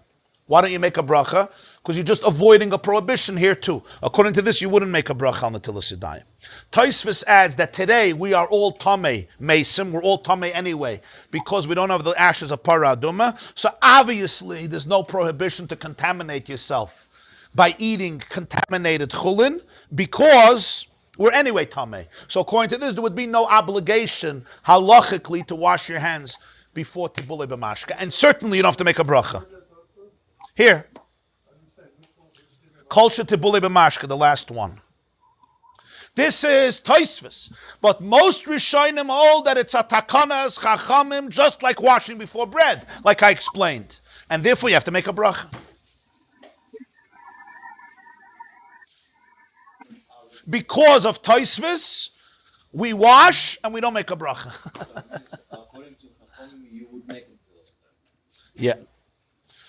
[SPEAKER 2] Why don't you make a bracha? Because you're just avoiding a prohibition here too. According to this, you wouldn't make a bracha on the tilas yadayim. Tosfos adds that today we are all tamei mesim. We're all tamei anyway because we don't have the ashes of para aduma. So obviously, there's no prohibition to contaminate yourself by eating contaminated chulin because we're anyway tamei. So according to this, there would be no obligation halachically to wash your hands before tibulei b'mashka, and certainly you don't have to make a bracha. Here, Kol Tibulei B'mashka, the last one. This is Tosfos, but most Rishonim hold that it's a takanas chachamim, just like washing before bread, like I explained, and therefore you have to make a bracha. Because of Tosfos, we wash and we don't make a bracha.
[SPEAKER 1] According to Chachamim, you would make it to us.
[SPEAKER 2] Yeah.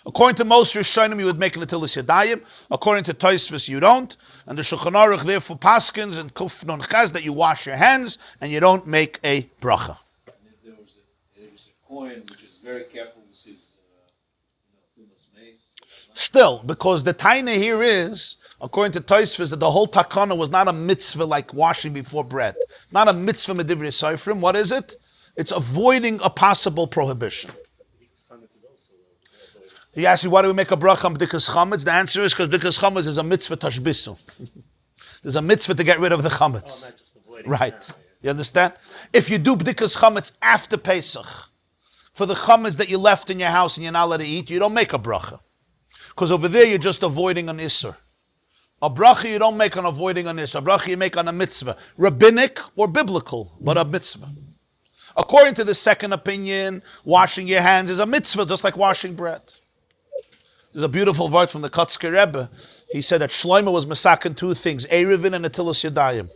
[SPEAKER 2] According to most Rishonim, you would make natilas yadayim. According to Tosfos, you don't. And the Shulchan Aruch therefore paskins and Kuf Nun Chaz that you wash your hands and you don't make a bracha.
[SPEAKER 1] And if there was a coin which is very careful with his mace.
[SPEAKER 2] Still, because the taina here is, according to Tosfos, that the whole takana was not a mitzvah like washing before bread. It's not a mitzvah medivrei seifrim. What is it? It's avoiding a possible prohibition. He asked me, why do we make a bracha on b'dikas chametz? The answer is because b'dikas chametz is a mitzvah tashbisu. There's a mitzvah to get rid of the chametz.
[SPEAKER 3] not just avoiding
[SPEAKER 2] Right. You understand? If you do b'dikas chametz after Pesach, for the chametz that you left in your house and you're not allowed to eat, you don't make a bracha. Because over there you're just avoiding an isser. A bracha you don't make on avoiding an isser. A bracha you make on a mitzvah. Rabbinic or biblical, but a mitzvah. According to the second opinion, washing your hands is a mitzvah, just like washing bread. There's a beautiful word from the Kotzker Rebbe. He said that Shlomo was masakin two things, Erevin and Netilas Yadayim.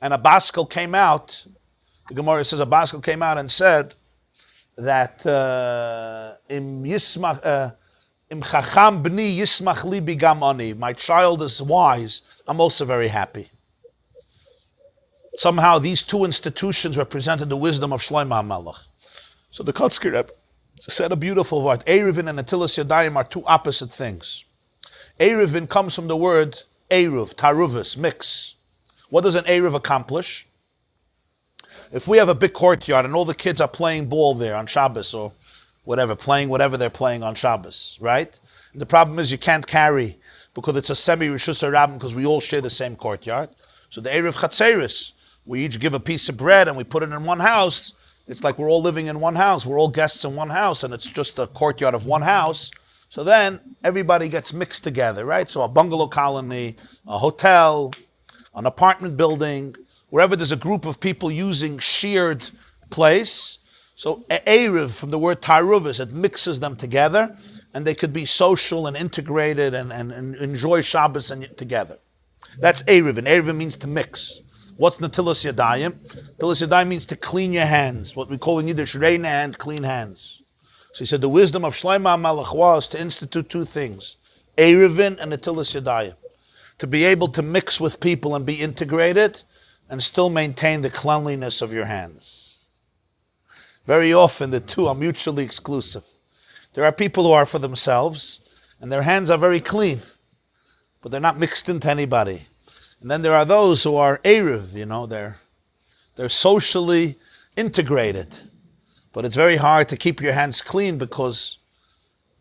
[SPEAKER 2] And a Baskel came out, the Gemara says a Baskel came out and said that im chacham b'ni yismach libi gam ani. My child is wise, I'm also very happy. Somehow these two institutions represented the wisdom of Shlomo HaMelech. So the Kotzker Rebbe said a beautiful word. Erevin and Netilas Yadayim are two opposite things. Erevin comes from the word eruv, taruvis, mix. What does an eruv accomplish? If we have a big courtyard and all the kids are playing ball there on Shabbos or whatever, playing whatever they're playing on Shabbos, right? And the problem is you can't carry because it's a semi-rishus harabim because we all share the same courtyard. So the eruv chatzeris, we each give a piece of bread and we put it in one house. It's like we're all living in one house. We're all guests in one house and it's just a courtyard of one house. So then everybody gets mixed together, right? So a bungalow colony, a hotel, an apartment building, wherever there's a group of people using shared place. So eruv from the word taruvis, it mixes them together and they could be social and integrated and enjoy Shabbos together. That's eruv, and eruv means to mix. What's Netilas Yadayim? Netilas Yadayim means to clean your hands. What we call in Yiddish, rein hand, clean hands. So he said the wisdom of Shlomo HaMelech was to institute two things, Erevin and Netilas Yadayim. To be able to mix with people and be integrated and still maintain the cleanliness of your hands. Very often the two are mutually exclusive. There are people who are for themselves and their hands are very clean, but they're not mixed into anybody. And then there are those who are Erev, they're socially integrated. But it's very hard to keep your hands clean because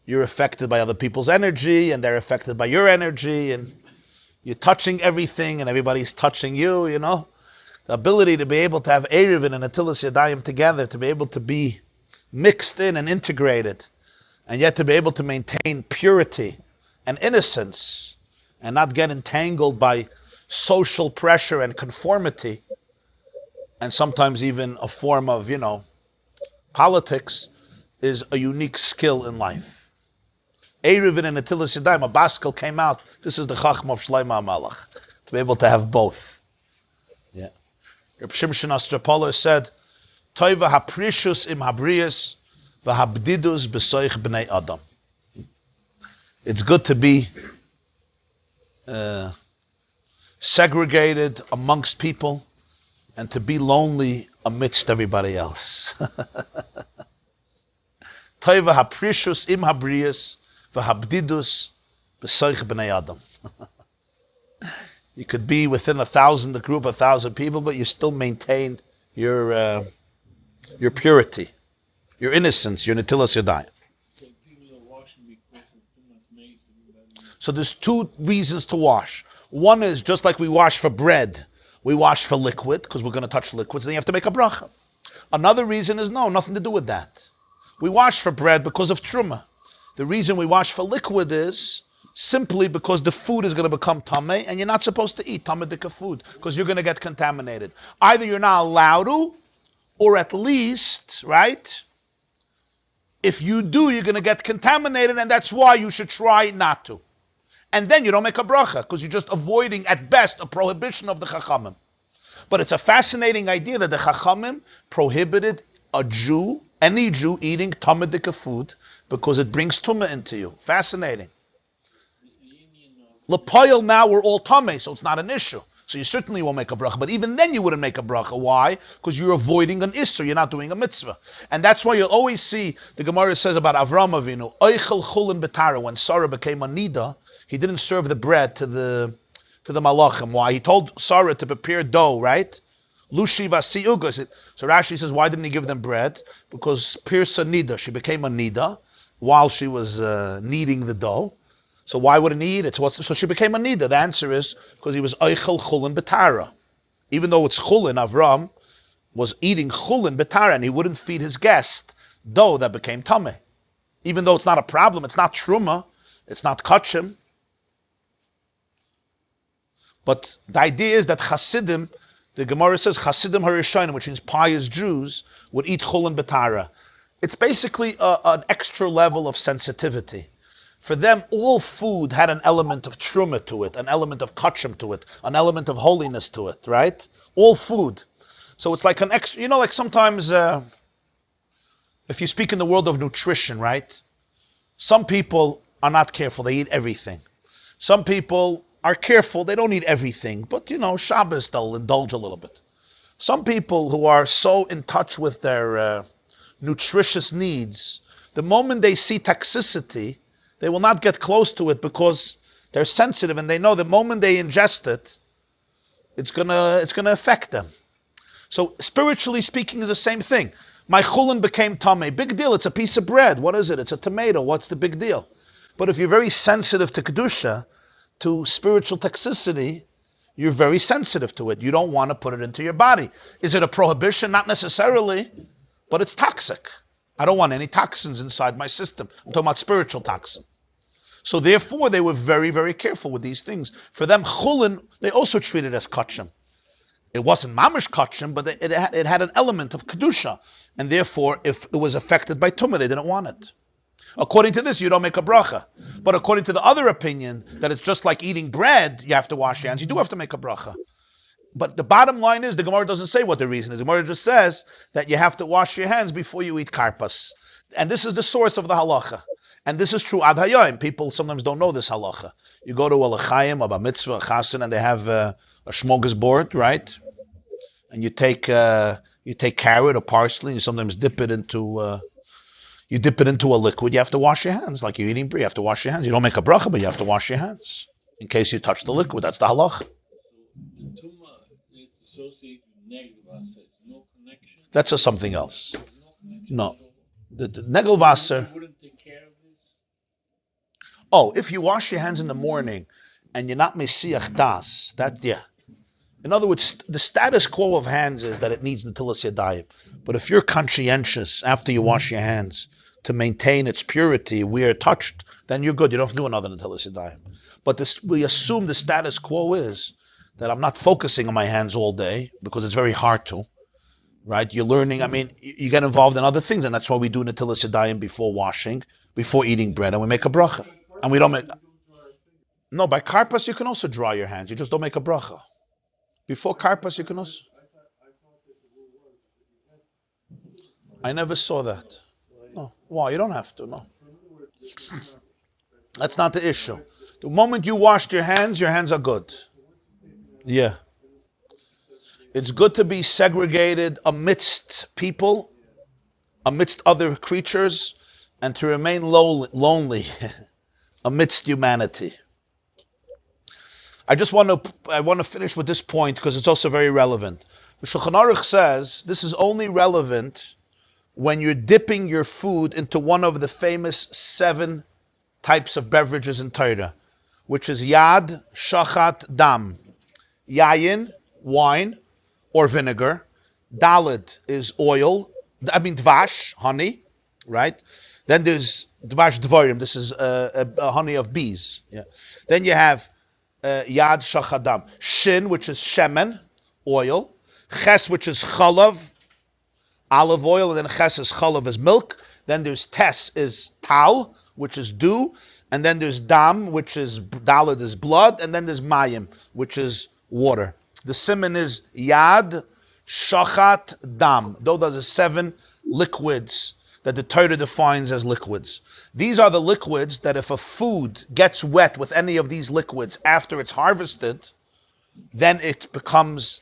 [SPEAKER 2] you're affected by other people's energy and they're affected by your energy and you're touching everything and everybody's touching you, The ability to be able to have Erev and Netilas Yadayim together, to be able to be mixed in and integrated, and yet to be able to maintain purity and innocence and not get entangled by social pressure and conformity, and sometimes even a form of, politics, is a unique skill in life. Erevin and Netilas Yadayim, a Baskel came out. This is the Chacham of Shlomo HaMelech, to be able to have both. Yeah. Reb Shimshon Astropolis said, Toiva haprishus im habrius, v'habdidus b'soich b'nei Adam. It's good to be segregated amongst people and to be lonely amidst everybody else. Toiva haprishus im habrius, v'habdidus b'soich b'nei Adam. You could be within a group of 1,000 people, but you still maintain your purity, your innocence, your Netilas Yadayim. So there's two reasons to wash. One is just like we wash for bread, we wash for liquid, because we're going to touch liquids, then you have to make a bracha. Another reason is nothing to do with that. We wash for bread because of truma. The reason we wash for liquid is simply because the food is going to become tameh, and you're not supposed to eat tameh food, because you're going to get contaminated. Either you're not allowed to, or at least, right, if you do, you're going to get contaminated, and that's why you should try not to. And then you don't make a bracha, because you're just avoiding, at best, a prohibition of the Chachamim. But it's a fascinating idea that the Chachamim prohibited any Jew, eating tameh food, because it brings tumah into you. Fascinating. L'poyel, now we're all tameh, so it's not an issue. So you certainly won't make a bracha. But even then you wouldn't make a bracha. Why? Because you're avoiding an isser. You're not doing a mitzvah. And that's why you'll always see, the Gemara says about Avram Avinu, Oichel chulin betara, when Sarah became a nida, he didn't serve the bread to the malachim. Why? He told Sarah to prepare dough, right? Lushi vasi ugas. So Rashi says, why didn't he give them bread? Because Pirsa nida, she became a nida while she was kneading the dough. So why wouldn't he eat it? So she became a nida. The answer is because he was oichel chulin betara. Even though it's chulin, Avram was eating chulin betara, and he wouldn't feed his guest dough that became tameh. Even though it's not a problem, it's not truma, it's not kachim. But the idea is that Hasidim, the Gemara says Hasidim Harishonim, which means pious Jews, would eat chulin betara. It's basically an extra level of sensitivity. For them, all food had an element of truma to it, an element of kachim to it, an element of holiness to it, right? All food. So it's like an extra, like sometimes, if you speak in the world of nutrition, right? Some people are not careful, they eat everything. Some people are careful, they don't eat everything, but Shabbos, they'll indulge a little bit. Some people who are so in touch with their nutritious needs, the moment they see toxicity, they will not get close to it because they're sensitive and they know the moment they ingest it, it's gonna affect them. So spiritually speaking is the same thing. My chulin became tameh. Big deal, it's a piece of bread. What is it? It's a tomato. What's the big deal? But if you're very sensitive to kedusha, to spiritual toxicity, you're very sensitive to it. You don't want to put it into your body. Is it a prohibition? Not necessarily, but it's toxic. I don't want any toxins inside my system. I'm talking about spiritual toxins. So therefore, they were very, very careful with these things. For them, chulin, they also treated as kachim. It wasn't mamish kachim, but it had an element of kedusha. And therefore, if it was affected by tumah, they didn't want it. According to this, you don't make a bracha. But according to the other opinion, that it's just like eating bread, you have to wash your hands, you do have to make a bracha. But the bottom line is, the Gemara doesn't say what the reason is. The Gemara just says that you have to wash your hands before you eat karpas. And this is the source of the halacha. And this is true ad hayom. People sometimes don't know this halacha. You go to a l'chaim, a bar mitzvah, a chasen, and they have a smorgasbord, right? And you take carrot or parsley, and you sometimes dip it into a liquid. You have to wash your hands, like you're eating bread. You have to wash your hands. You don't make a bracha, but you have to wash your hands in case you touch the liquid. That's the halacha.
[SPEAKER 4] The tumah is associated with negative assets. No connection.
[SPEAKER 2] That's something else.
[SPEAKER 4] No.
[SPEAKER 2] The negelwasser.
[SPEAKER 4] You wouldn't take care of this.
[SPEAKER 2] Oh, if you wash your hands in the morning and you're not mesiach das, that yeah. In other words, the status quo of hands is that it needs netilas yadayim. But if you're conscientious after you wash your hands to maintain its purity where touched, then you're good. You don't have to do another netilas yadayim. But we assume the status quo is that I'm not focusing on my hands all day because it's very hard to, right? You're learning, you get involved in other things, and that's why we do netilas yadayim before washing, before eating bread, and we make a bracha. And we don't make... No, by karpas you can also dry your hands. You just don't make a bracha. Before karpas, you can also... I never saw that. No. Why? You don't have to, no. That's not the issue. The moment you washed your hands are good. Yeah. It's good to be segregated amidst people, amidst other creatures, and to remain lonely amidst humanity. I want to finish with this point because it's also very relevant. The Shulchan Aruch says this is only relevant when you're dipping your food into one of the famous 7 types of beverages in Torah, which is yad, shachat, dam. Yayin, wine or vinegar. Dalid is oil. Dvash, honey, right? Then there's dvash dvarim. This is honey of bees. Yeah. Then you have yad shachadam, shin, which is shemen, oil, ches, which is chalav, olive oil, and then ches is chalav, is milk. Then there's tes, is tal, which is dew, and then there's dam, which is dalid, is blood, and then there's mayim, which is water. The siman is yad shachat dam. Those are the 7 liquids that the Torah defines as liquids. These are the liquids that if a food gets wet with any of these liquids after it's harvested, then it becomes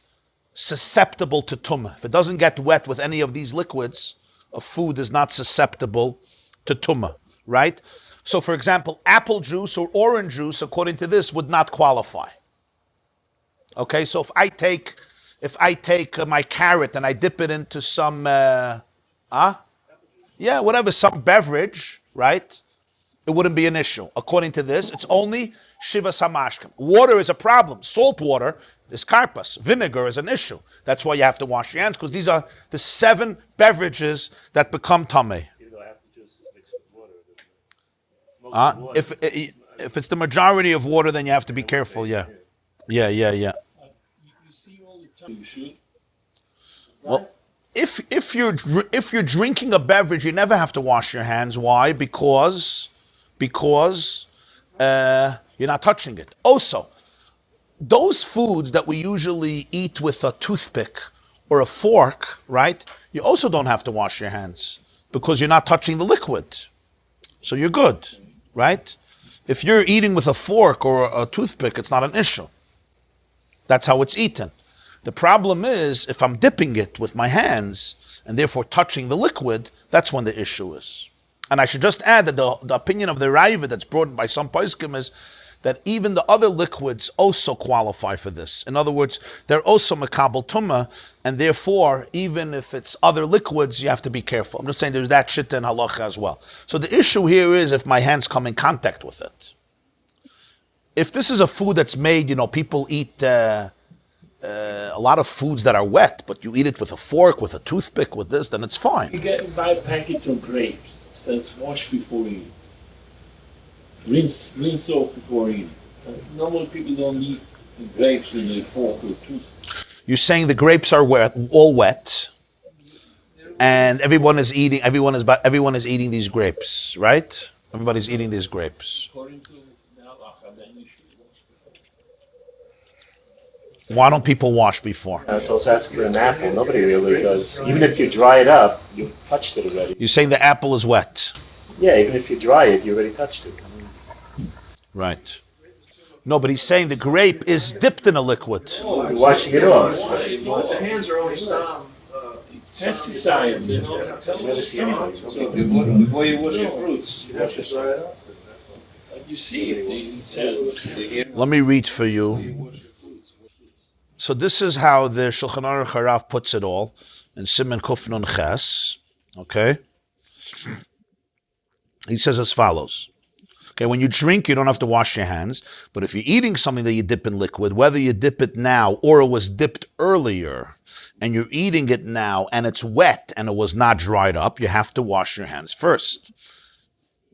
[SPEAKER 2] susceptible to tumah. If it doesn't get wet with any of these liquids, a food is not susceptible to tumah, right? So for example, apple juice or orange juice, according to this, would not qualify. Okay, so if I take my carrot and I dip it into some, some beverage, right? It it wouldn't be an issue. According to this, it's only Shiva Samashkim. Water is a problem. Salt water is karpas. Vinegar is an issue. That's why you have to wash your hands, because these are the 7 beverages that become tamei.
[SPEAKER 3] Even though apple juice is mixed with water, it's mostly water.
[SPEAKER 2] If it's the majority of water, then you have to be careful. Yeah.
[SPEAKER 4] You see all the time. You should.
[SPEAKER 2] Well, if you're drinking a beverage, you never have to wash your hands. Why? Because you're not touching it. Also, those foods that we usually eat with a toothpick or a fork, right? You also don't have to wash your hands because you're not touching the liquid. So you're good, right? If you're eating with a fork or a toothpick, it's not an issue. That's how it's eaten. The problem is if I'm dipping it with my hands and therefore touching the liquid, that's when the issue is. And I should just add that the opinion of the Arvei that's brought by some poskim is that even the other liquids also qualify for this. In other words, they're also makabel tumah, and therefore, even if it's other liquids, you have to be careful. I'm just saying there's that shit in halacha as well. So the issue here is if my hands come in contact with it. If this is a food that's made, people eat a lot of foods that are wet, but you eat it with a fork, with a toothpick, with this, then it's fine.
[SPEAKER 4] You buy a package of grapes. It says wash before eating. Rinse off before eating. Normally people don't eat the grapes with a fork or tooth.
[SPEAKER 2] You're saying the grapes are all wet, and everyone is eating these grapes, right? Everybody's eating these grapes.
[SPEAKER 4] According to the halacha, then you should wash before.
[SPEAKER 2] Why don't people wash before?
[SPEAKER 3] So I was asking for an apple. Nobody really does. Even if you dry it up, you touched it already.
[SPEAKER 2] You're saying the apple is wet.
[SPEAKER 3] Yeah, even if you dry it, you already touched it.
[SPEAKER 2] Right. No, but he's saying the grape is dipped in a liquid.
[SPEAKER 3] You're washing it off.
[SPEAKER 1] The hands are only some.
[SPEAKER 4] Pesticides,
[SPEAKER 3] Never see anyone.
[SPEAKER 5] Before you wash your fruits, you wash your
[SPEAKER 4] You see it. It says.
[SPEAKER 2] Let me read for you. So this is how the Shulchan Aruch Harav puts it all in Siman Kuf Nun Ches. Okay? He says as follows. Okay, when you drink, you don't have to wash your hands. But if you're eating something that you dip in liquid, whether you dip it now or it was dipped earlier, and you're eating it now and it's wet and it was not dried up, you have to wash your hands first.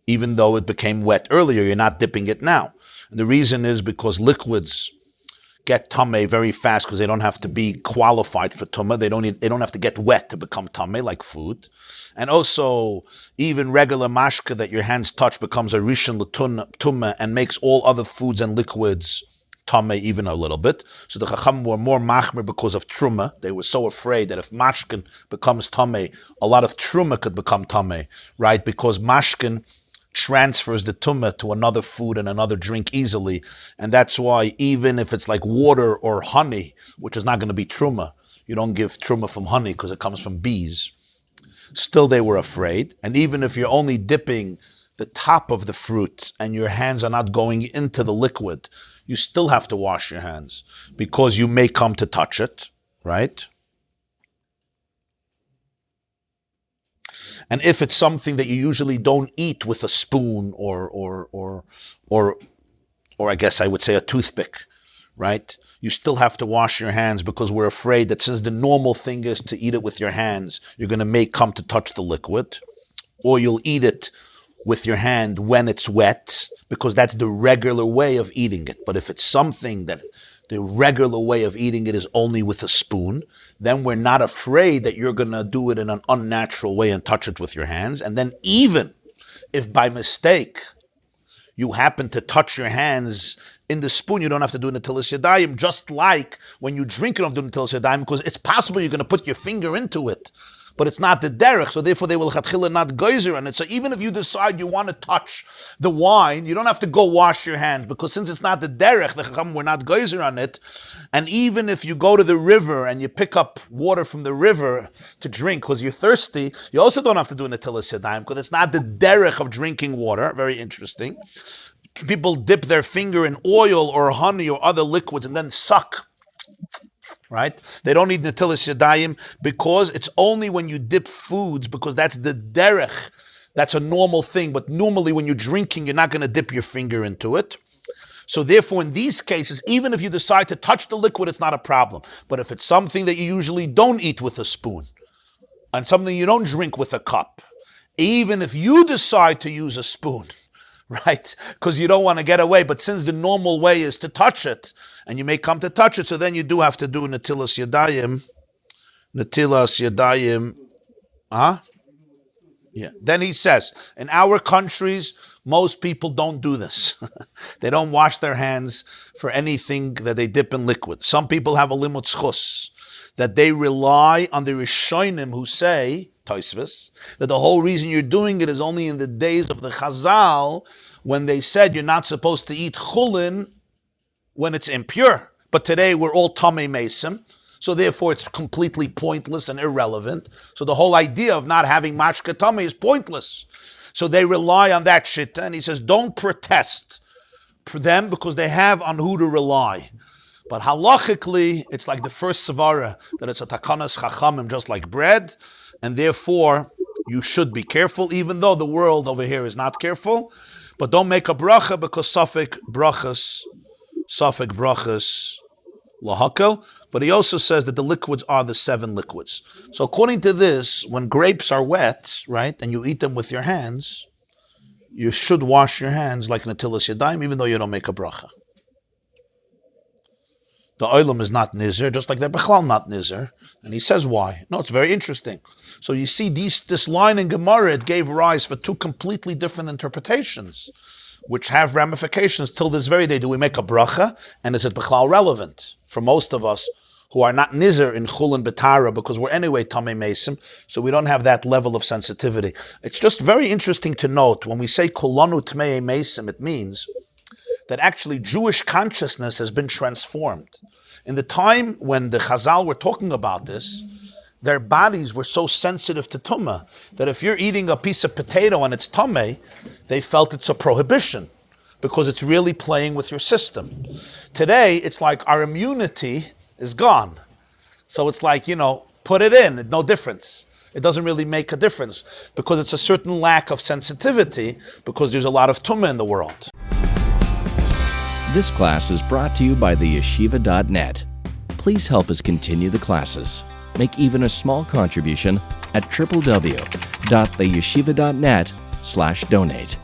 [SPEAKER 2] Even though it became wet earlier, you're not dipping it now. And the reason is because liquids get tamei very fast because they don't have to be qualified for tumah. They don't have to get wet to become tamei like food. And also, even regular mashka that your hands touch becomes a rishon l'tumah and makes all other foods and liquids tamei even a little bit. So the Chacham were more machmer because of truma. They were so afraid that if mashkin becomes tamei, a lot of truma could become tamei, right? Because mashkin transfers the tumah to another food and another drink easily. And that's why even if it's like water or honey, which is not going to be truma, you don't give truma from honey because it comes from bees. Still they were afraid. And even if you're only dipping the top of the fruit and your hands are not going into the liquid, you still have to wash your hands because you may come to touch it, right? And if it's something that you usually don't eat with a spoon or I guess I would say a toothpick, right? You still have to wash your hands because we're afraid that since the normal thing is to eat it with your hands, you're going to come to touch the liquid, or you'll eat it with your hand when it's wet because that's the regular way of eating it. But if it's something that the regular way of eating it is only with a spoon, then we're not afraid that you're going to do it in an unnatural way and touch it with your hands. And then even if by mistake you happen to touch your hands in the spoon, you don't have to do Netilas Yadayim, just like when you drink, you don't have to do Netilas Yadayim because it's possible you're going to put your finger into it. But it's not the derech, so therefore they will chatchila not geyser on it. So even if you decide you want to touch the wine, you don't have to go wash your hands because since it's not the derech, the chacham were not geyser on it. And even if you go to the river and you pick up water from the river to drink because you're thirsty, you also don't have to do Netilas Yadayim because it's not the derech of drinking water. Very interesting. People dip their finger in oil or honey or other liquids and then suck. Right? They don't need Netilas Yadayim because it's only when you dip foods, because that's the derech That's a normal thing, but normally when you're drinking, you're not going to dip your finger into it. So therefore, in these cases, even if you decide to touch the liquid, it's not a problem. But if it's something that you usually don't eat with a spoon, and something you don't drink with a cup, even if you decide to use a spoon, right, because you don't want to get away, but since the normal way is to touch it, and you may come to touch it, so then you do have to do Natilas Yadayim, Yeah. Then he says, in our countries, most people don't do this. They don't wash their hands for anything that they dip in liquid. Some people have a limut schus, that they rely on the Rishonim who say, Tosfos, that the whole reason you're doing it is only in the days of the Chazal, when they said you're not supposed to eat chulin when it's impure. But today we're all tamei mesim, so therefore it's completely pointless and irrelevant. So the whole idea of not having mashka tamei is pointless. So they rely on that shita, and he says, don't protest for them because they have on who to rely. But halachically, it's like the first savara, that it's a takanas chachamim, just like bread, and therefore you should be careful, even though the world over here is not careful. But don't make a bracha because safek brachas lahakel. But he also says that the liquids are the 7 liquids. So according to this, when grapes are wet, right, and you eat them with your hands, you should wash your hands like Natilas Yadayim, even though you don't make a bracha. The oilam is not nizer, just like they're bechlal not nizer. And he says why. No, it's very interesting. So you see, this line in Gemara, it gave rise for 2 completely different interpretations, which have ramifications till this very day. Do we make a bracha? And is it bechlal relevant for most of us who are not nizer in chulin betara, because we're anyway tamei mesim, so we don't have that level of sensitivity. It's just very interesting to note, when we say kulanu tmei mesim, it means that actually Jewish consciousness has been transformed. In the time when the Chazal were talking about this, their bodies were so sensitive to tumah that if you're eating a piece of potato and it's tamei, they felt it's a prohibition because it's really playing with your system. Today, it's like our immunity is gone. So it's like, put it in, no difference. It doesn't really make a difference because it's a certain lack of sensitivity because there's a lot of tumah in the world.
[SPEAKER 6] This class is brought to you by theyeshiva.net. Please help us continue the classes. Make even a small contribution at www.theyeshiva.net/donate.